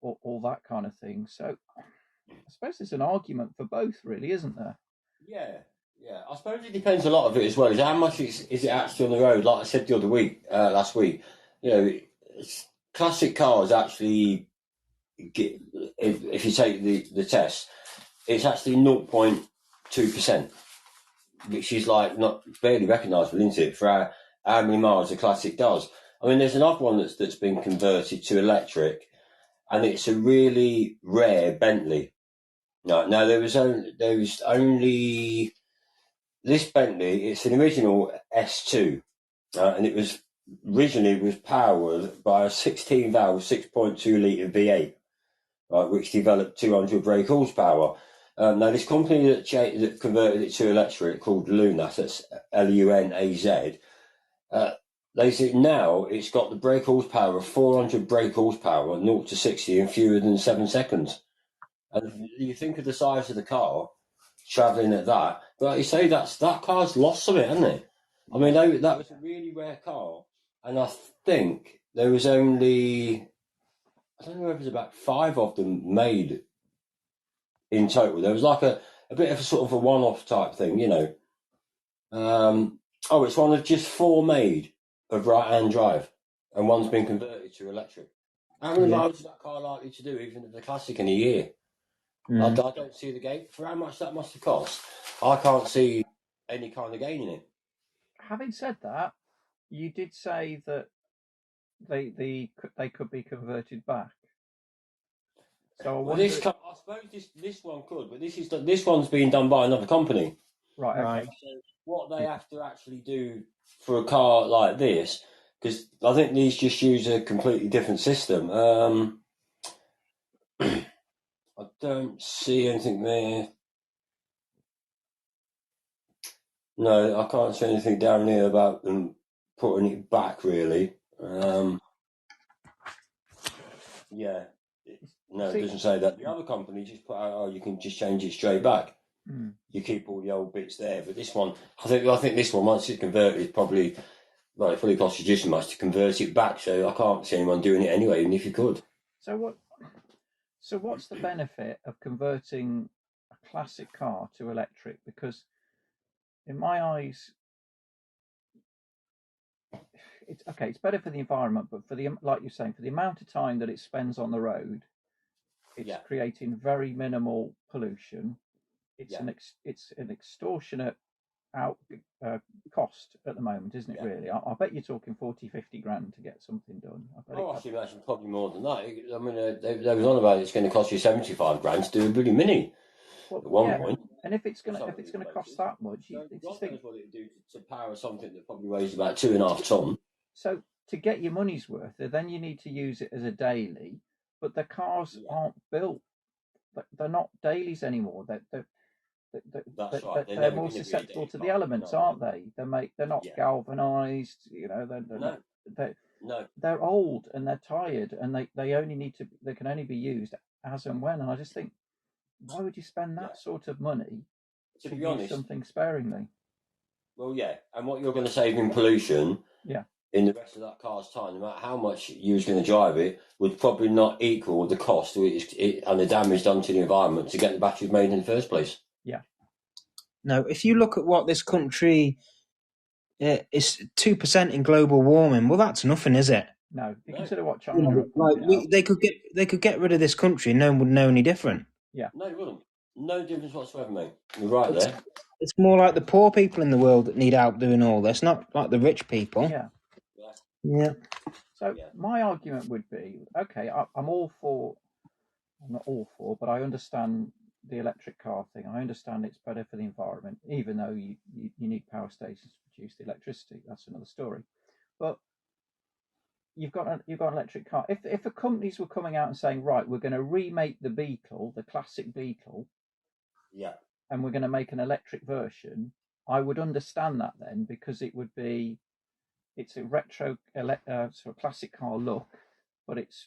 all that kind of thing. So I suppose there's an argument for both, really, isn't there? Yeah. I suppose it depends a lot of it as well. Is how much is it actually on the road? Like I said the other week, last week, classic cars actually get, if you take the test, it's actually 0.2%, which is like not barely recognisable, isn't it? For how many miles a classic does. I mean, there's another one that's been converted to electric, and it's a really rare Bentley. No, there was only this Bentley. It's an original S2, and it was originally powered by a 16-valve, 6.2 litre V8, which developed 200 brake horsepower. Now, this company that converted it to electric, called Lunaz, that's Lunaz, they say now it's got the brake horsepower of 400 brake horsepower, 0 to 60 in fewer than 7 seconds. And you think of the size of the car, travelling at that, but like you say, that car's lost some of it, hasn't it? I mean, that was a really rare car, and I think there was only, I don't know if it was about 5 of them made in total. There was like a bit of a sort of a one-off type thing, it's one of just 4 made of right-hand drive, and one's been converted to electric. How many miles is that car likely to do, even if the classic in a year? I don't see the gain. For how much that must have cost, I can't see any kind of gain in it. Having said that, you did say that they could be converted back. So I suppose this one could, but this one's being done by another company. Right. Okay. So what they have to actually do for a car like this, because I think these just use a completely different system. I don't see anything there. No, I can't see anything down here about them putting it back, really. No, it doesn't say that. The other company just put out, you can just change it straight back. You keep all the old bits there, but this one, I think this one, once it's converted, it probably costs you just as much to convert it back. So I can't see anyone doing it anyway, even if you could. So what's the benefit of converting a classic car to electric? Because in my eyes, it's better for the environment, but like you're saying, for the amount of time that it spends on the road, it's creating very minimal pollution. It's an extortionate cost at the moment, isn't it? Really, I bet you're talking 40-50 grand to get something done. I should imagine probably more than that. I mean, they was on about it's going to cost you 75 grand to do a bloody mini. Well, at one point, and if it's going to cost that much, God knows what it would do to power something that probably weighs about 2.5 ton. So to get your money's worth, then you need to use it as a daily. But the cars aren't built; they're not dailies anymore. They're more susceptible to the elements, aren't they? They're not galvanized. You know, they're old and they're tired, and they can only be used as and when. And I just think, why would you spend that sort of money to be honest, use something sparingly? Well, yeah, and what you're going to save in pollution, yeah, in the rest of that car's time, no matter how much you was going to drive it, would probably not equal the cost and the damage done to the environment to get the batteries made in the first place. Yeah. No, if you look at what this country is 2% in global warming, well, that's nothing, is it? No, if you consider what China they could get rid of this country, and no one would know any different. Yeah. No, it wouldn't. No difference whatsoever, mate. You're right there. It's more like the poor people in the world that need help doing all this, not like the rich people. Yeah. So my argument would be, okay, I'm all for. I'm not all for, but I understand the electric car thing. I understand it's better for the environment, even though you need power stations to produce the electricity. That's another story. But you've got an electric car. If the companies were coming out and saying, right, we're going to remake the Beetle, the classic Beetle, and we're going to make an electric version, I would understand that then, because it's a retro sort of classic car look, but it's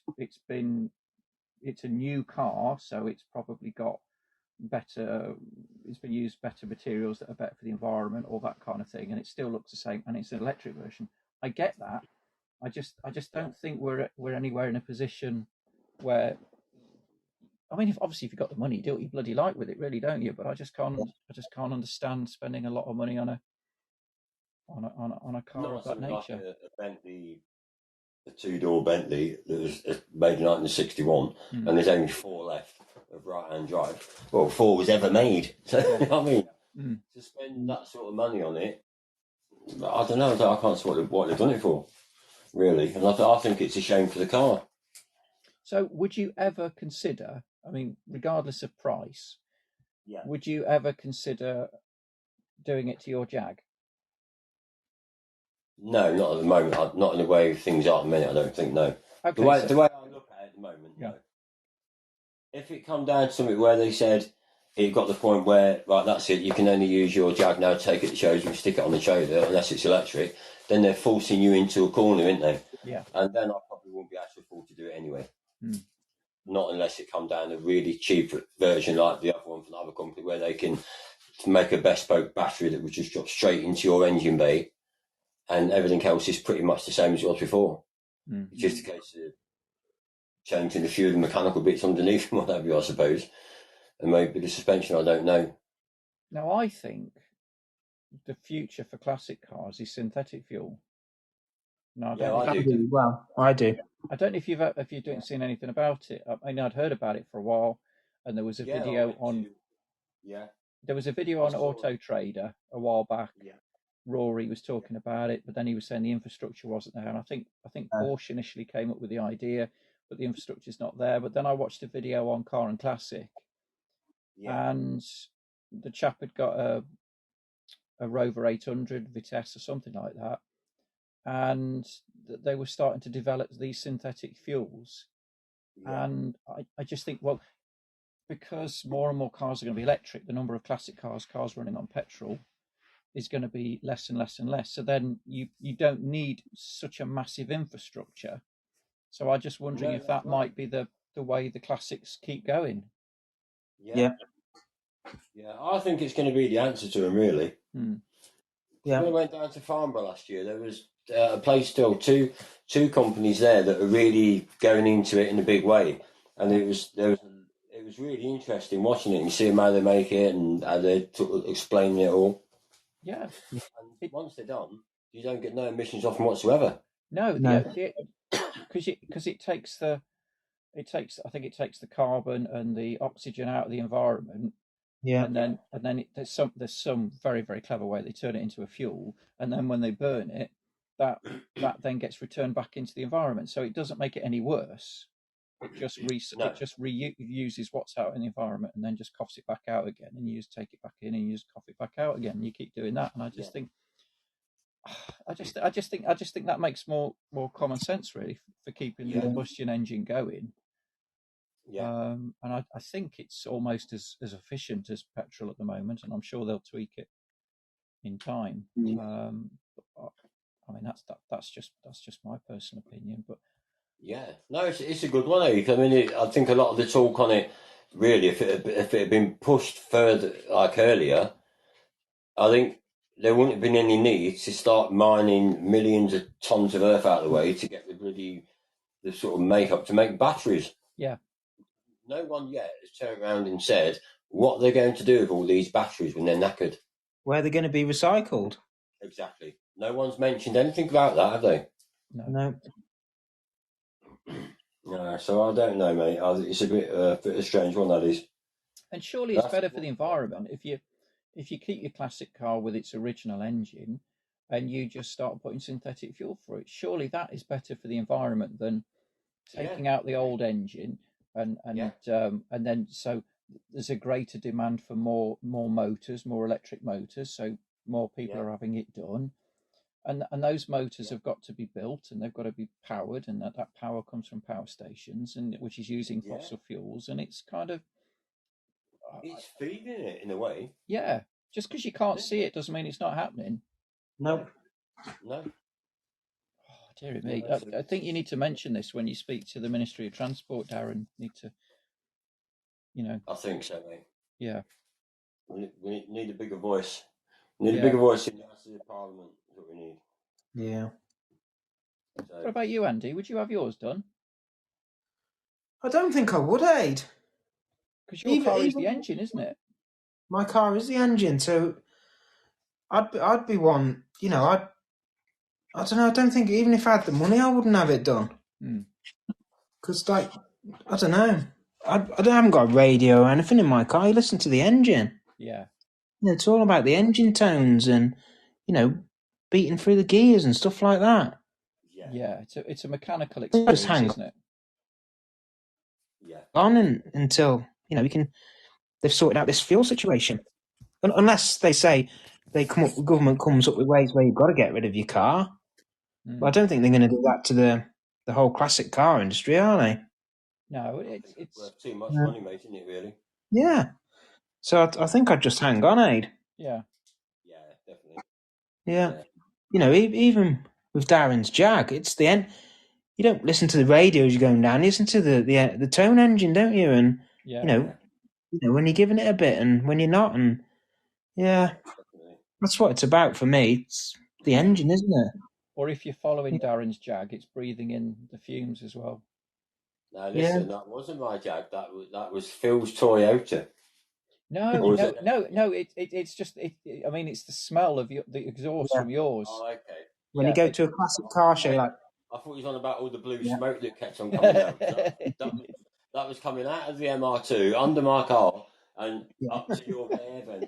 a new car, so it's probably got it's been used better materials that are better for the environment, all that kind of thing, and it still looks the same, and it's an electric version. I get that. I just don't think we're anywhere in a position where, I mean, if you've got the money, do what you bloody like with it, really, don't you? But I just can't understand spending a lot of money on a car of that nature. Like a Bentley, a two-door Bentley that was made in 1961, and there's only 4 left of right-hand drive. Well, 4 was ever made. So you know what I mean, to spend that sort of money on it, I don't know. I can't see what they've done it for, really. And I think it's a shame for the car. So, would you ever consider? I mean, regardless of price, would you ever consider doing it to your Jag? No, not at the moment. Not in the way things are at the minute. I don't think. No. Okay, the way I look at it at the moment. No. If it come down to something where they said it got the point where right, that's it. You can only use your Jag now. Take it to shows and stick it on the trailer unless it's electric. Then they're forcing you into a corner, aren't they? Yeah. And then I probably won't be able to afford to do it anyway. Not unless it come down a really cheap version like the other one from the other company, where they can make a bespoke battery that would just drop straight into your engine bay, and everything else is pretty much the same as it was before. It's just a case of changing a few of the mechanical bits underneath and whatever, I suppose, and maybe the suspension. I don't know. Now, I think the future for classic cars is synthetic fuel. No, I do. Well, I do. I don't know if you've seen anything about it. I mean, I'd heard about it for a while, and there was a video on. There was a video on Auto Trader a while back. Rory was talking about it, but then he was saying the infrastructure wasn't there, and I think Porsche initially came up with the idea, but the infrastructure's not there. But then I watched a video on Car and Classic, and the chap had got a Rover 800 Vitesse or something like that, and they were starting to develop these synthetic fuels. And I just think, well, because more and more cars are going to be electric, the number of classic cars running on petrol is going to be less and less and less. So then you don't need such a massive infrastructure. So I'm just wondering if that might be the way the classics keep going. Yeah, I think it's going to be the answer to them, really. Yeah. When I went down to Farnborough last year, there was a place still, two companies there that are really going into it in a big way, and it was really interesting watching it and you see how they make it and how they explain it all. Yeah. And once they're done, you don't get no emissions off them whatsoever. No, No. because it takes I think it takes the carbon and the oxygen out of the environment. Yeah. And then there's some very, very clever way they turn it into a fuel, and then when they burn it, that then gets returned back into the environment. So it doesn't make it any worse. It just reuses what's out in the environment and then just coughs it back out again, and you just take it back in and you just cough it back out again. And you keep doing that, and I just think, I just think that makes more common sense really for keeping the combustion engine going. Yeah. And I think it's almost as efficient as petrol at the moment, and I'm sure they'll tweak it in time. I mean, that's just my personal opinion, but yeah, no, it's a good one, Eric. I mean, I think a lot of the talk on it, really, if it had been pushed further, like earlier, I think there wouldn't have been any need to start mining millions of tons of earth out of the way to get the sort of makeup to make batteries. Yeah. No one yet has turned around and said what they're going to do with all these batteries when they're knackered. Where they're going to be recycled. Exactly. No one's mentioned anything about that, have they? No. No, so I don't know, mate. It's a bit of a strange one, that is. And surely it's better for the environment if you keep your classic car with its original engine and you just start putting synthetic fuel for it. Surely that is better for the environment than taking out the old engine and then so there's a greater demand for more motors, more electric motors, so more people are having it done. And those motors have got to be built and they've got to be powered, and that power comes from power stations, and which is using fossil fuels, and it's kind of it's feeding it in a way. Yeah, just because you can't see it doesn't mean it's not happening. No. Oh, dear me. I think you need to mention this when you speak to the Ministry of Transport, Darren. Need to, I think so, mate. Yeah. We need a bigger voice. We need a bigger voice in the House of Parliament. Is what we need. Yeah. So, what about you, Andy? Would you have yours done? I don't think I would, Ade. Because your car is the engine, isn't it? My car is the engine, so I'd be one. I don't know. I don't think even if I had the money, I wouldn't have it done. Because, I don't know. I haven't got a radio or anything in my car. You listen to the engine. Yeah. It's all about the engine tones and, beating through the gears and stuff like that. Yeah, it's a mechanical experience, isn't it? Yeah. On until they've sorted out this fuel situation. Unless they say government comes up with ways where you've got to get rid of your car. But I don't think they're going to do that to the whole classic car industry, are they? No, it's worth too much money, mate, isn't it? Really? Yeah. So I think I'd just hang on, Ade. Yeah. Yeah, definitely. Yeah. Even with Darren's Jag, it's the end. You don't listen to the radio as you're going down. You listen to the tone engine, don't you? And when you're giving it a bit and when you're not, and that's what it's about for me. It's the engine, isn't it? Or if you're following Darren's Jag, it's breathing in the fumes as well. Now listen, that wasn't my Jag. That was Phil's Toyota. No. It's just. I mean, it's the smell of the exhaust from yours. Oh, okay. When you go to a classic car show, I thought he was on about all the blue smoke that kept on coming out. That was coming out of the MR2 under my car and up to your rear vent.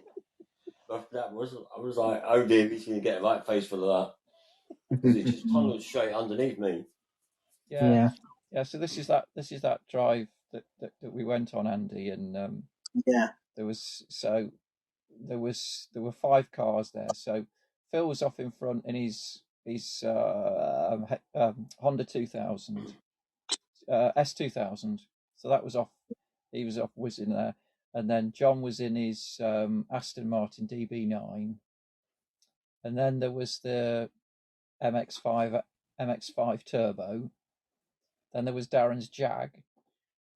But I was like, oh dear, he's going to get a right face full of that because it just tunneled straight underneath me. Yeah. So this is that drive that we went on, Andy, and there were 5 cars there. So Phil was off in front in his Honda 2000 S2000. So that was off. He was off whizzing there, and then John was in his Aston Martin DB9, and then there was the MX5 Turbo. Then there was Darren's Jag,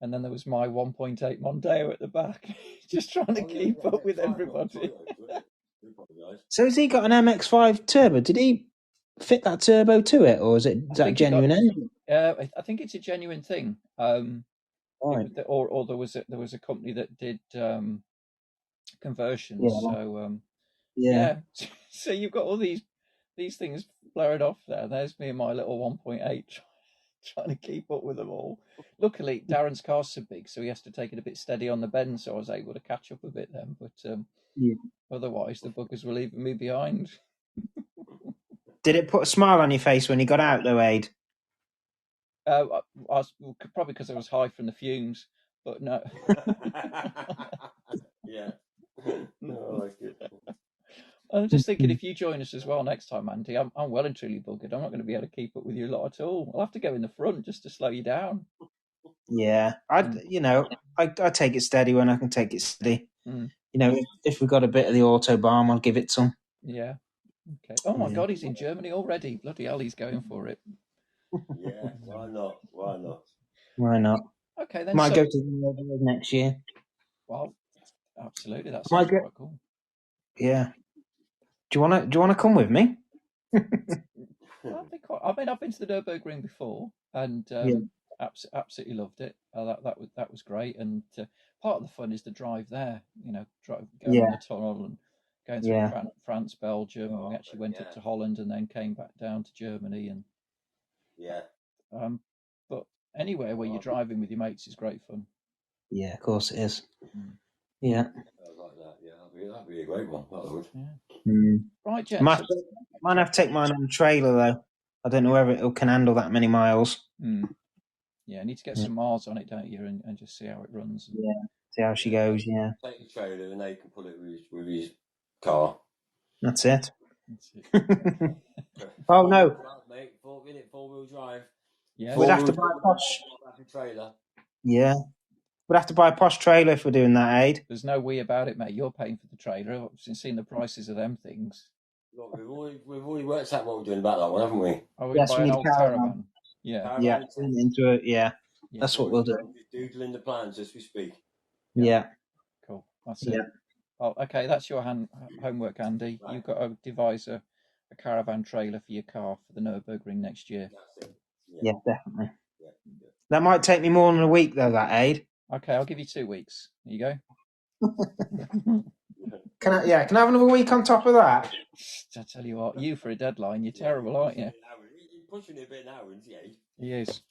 and then there was my 1.8 Mondeo at the back, just trying to keep up with everybody. So has he got an MX5 Turbo? Did he fit that turbo to it, or is that genuine engine? I think it's a genuine thing. Right. Or there was a company that did conversions. Yeah. So Yeah. so you've got all these things blaring off there. There's me and my little 1.8 trying to keep up with them all. Luckily, Darren's car's so big, so he has to take it a bit steady on the bend. So I was able to catch up a bit then. But otherwise, the buggers were leaving me behind. Did it put a smile on your face when you got out, though, Ade? I was probably because I was high from the fumes, but no. Yeah. No, I like it. I'm just thinking, if you join us as well next time, Andy, I'm well and truly buggered. I'm not going to be able to keep up with you a lot at all. I'll have to go in the front just to slow you down. Yeah, I take it steady when I can take it steady. If we've got a bit of the Autobahn, I'll give it some. Yeah. Okay. Oh my God, he's in Germany already. Bloody hell, he's going for it. Yeah. Why not? Why not? Okay, then. Might go to the next year. Well, absolutely. That sounds quite cool. Yeah. Do you wanna come with me? I've been to the Nürburgring before, and absolutely loved it. That was great. And part of the fun is the drive there. Going on the tunnel and going through France, Belgium. We actually went up to Holland and then came back down to Germany. And but anywhere where you're driving with your mates is great fun. Yeah, of course it is. Yeah. I like that. Yeah, that'd be a great one. That would. Yeah. Right, gents. Might have to take mine on the trailer though. I don't know whether it can handle that many miles. Yeah, I need to get some miles on it, don't you, and just see how it runs. Yeah, see how she goes. Yeah. Take the trailer and they can pull it with his car. That's it. Oh no, mate! 4-minute 4-wheel drive. Yeah, we'd have to buy a posh trailer. Yeah, we'd have to buy a posh trailer if we're doing that, Ade. There's no way about it, mate. You're paying for the trailer. I've seen the prices of them things. Look, we've already worked out what we're doing about that one, haven't we? Oh, we're buying an old caravan. Yeah. Into it. Yeah. That's what we'll do. We're doodling the plans as we speak. Yeah. Cool. That's it. Oh, okay. That's your homework, Andy. Right. You've got to devise a caravan trailer for your car for the Nürburgring next year. That's it. Yeah, definitely. Yeah. That might take me more than a week, though, that, Ade. Okay, I'll give you 2 weeks. There you go. Can I have another week on top of that? I tell you what, you for a deadline, you're terrible, aren't you? He's pushing it a bit now, isn't he? He is.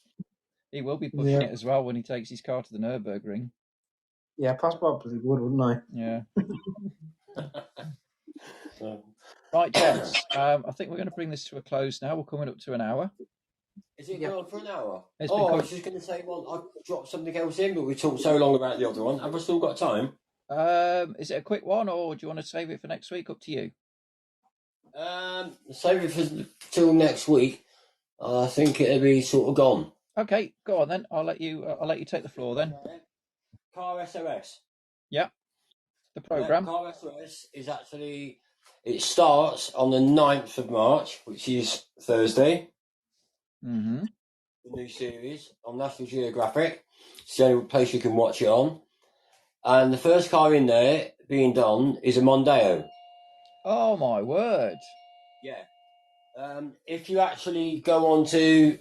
He will be pushing it as well when he takes his car to the Nürburgring. Yeah, possibly would, wouldn't I? Yeah. Right, gents. I think we're going to bring this to a close now. We're coming up to an hour. Is it going for an hour? I was just going to say, I dropped something else in, but we talked so long about the other one. Have I still got time? Is it a quick one, or do you want to save it for next week? Up to you. Save it till next week. I think it'll be sort of gone. Okay, go on then. I'll let you take the floor then. Car SOS. Yeah. The program. Car SOS is actually, it starts on the 9th of March, which is Thursday. Mm-hmm. The new series on National Geographic. It's the only place you can watch it on. And the first car in there being done is a Mondeo. Oh my word! Yeah. If you actually go on to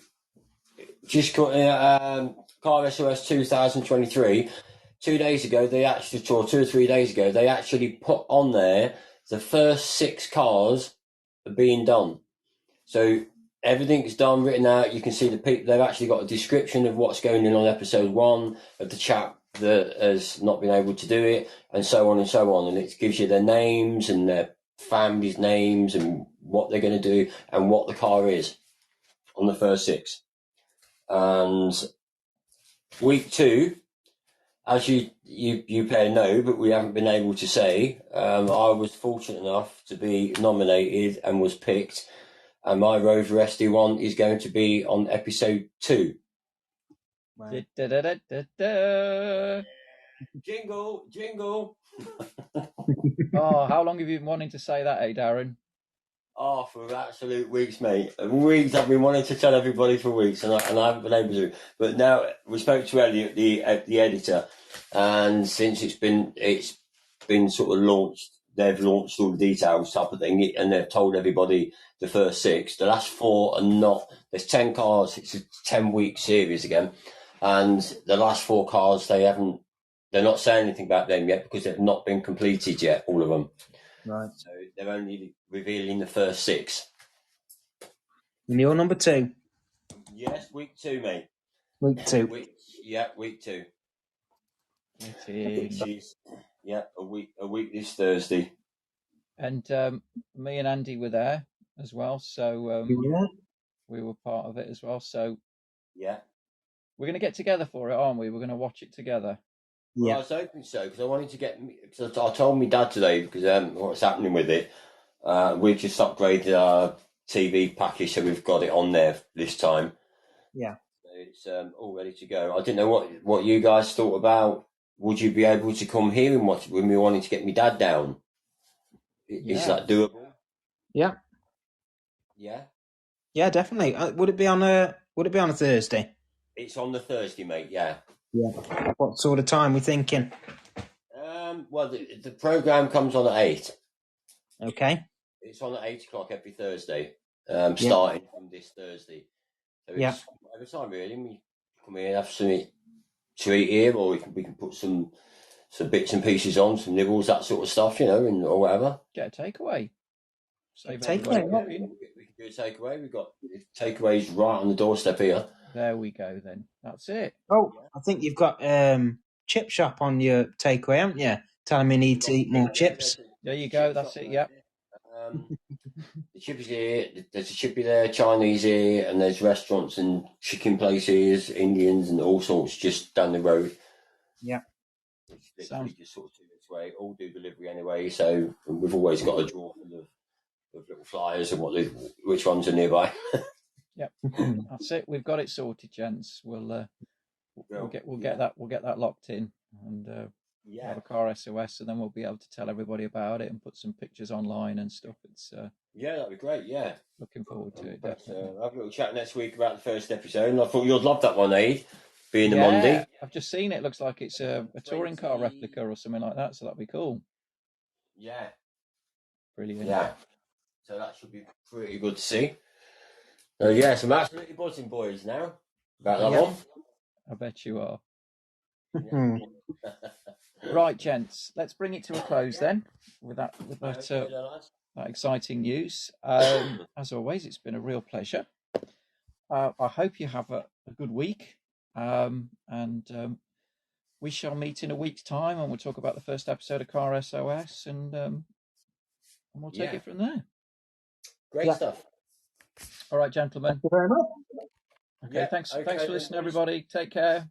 just Car SOS 2023, 2 days ago they actually, or 2 or 3 days ago, they actually put on there the first 6 cars are being done. So everything's done, written out. You can see they've actually got a description of what's going on episode 1 of the chap that has not been able to do it, and so on and so on. And it gives you their names and their families' names and what they're going to do and what the car is on the first 6. And week 2, as you probably know, but we haven't been able to say, I was fortunate enough to be nominated and was picked. And my Rover SD1 is going to be on episode 2. Wow. Jingle. Oh, how long have you been wanting to say that, Darren? Oh, for absolute weeks, mate. Weeks. I've been wanting to tell everybody for weeks, and I haven't been able to. But now we spoke to Elliot, the editor, and since it's been sort of launched they've launched all the details type of thing, and they've told everybody the first 6. The last 4 are not. There's 10 cars. It's a 10-week series again, and the last 4 cars they're not saying anything about them yet because they've not been completed yet. All of them. Right. So they're only revealing the first 6. And you're number 2. Yes, week 2, mate. Week 2. Week 2. It is. Which is a week this Thursday. And me and Andy were there as well, so we were part of it as well. So yeah, we're going to get together for it, aren't we? We're going to watch it together. Well, Yeah. I was hoping so because I wanted to get. Because I told my dad today because what's happening with it. We've just upgraded our TV package, so we've got it on there this time. Yeah. So it's all ready to go. I didn't know what you guys thought about. Would you be able to come here and watch when we wanted to get my dad down? Is that doable? Yeah. Yeah. Yeah, definitely. Would it be on a Thursday? It's on the Thursday, mate. Yeah. Yeah. What sort of time are we thinking? Well, the program comes on at 8. Okay. It's on at 8 o'clock every Thursday, starting from this Thursday. So it's every time really. We come here and have something to eat here, or we can put some bits and pieces on, some nibbles, that sort of stuff, or whatever. Get a takeaway. Takeaway. We can do a takeaway. We've got takeaways right on the doorstep here. There we go. Then that's it. Oh, I think you've got chip shop on your takeaway, haven't you? Telling me you need to eat more chips. There you go. That's it. Yeah. The chippy here. There's a chippy there, Chinese here, and there's restaurants and chicken places, Indians, and all sorts just down the road. Yeah. It's literally just sort of 2 minutes away. All do delivery anyway, so we've always got a drawer full of little flyers and which ones are nearby. Yep, that's it. We've got it sorted, gents. We'll get that locked in, and have a car SOS, and then we'll be able to tell everybody about it and put some pictures online and stuff. It's that'd be great. Yeah, looking forward to it. But, I'll have a little chat next week about the first episode, and I thought you'd love that one, Ade, being the Monday. I've just seen it. Looks like it's a touring car replica or something like that, so that'd be cool. Yeah, brilliant. Yeah, so that should be pretty good to see. So I'm absolutely buzzing, boys, now about that one. I bet you are. Right, gents, let's bring it to a close then with that exciting news. As always, it's been a real pleasure. I hope you have a good week, and we shall meet in a week's time, and we'll talk about the first episode of Car SOS, and we'll take it from there. Great stuff. All right, gentlemen. Thank you very much. Okay, thanks for listening, everybody. Take care.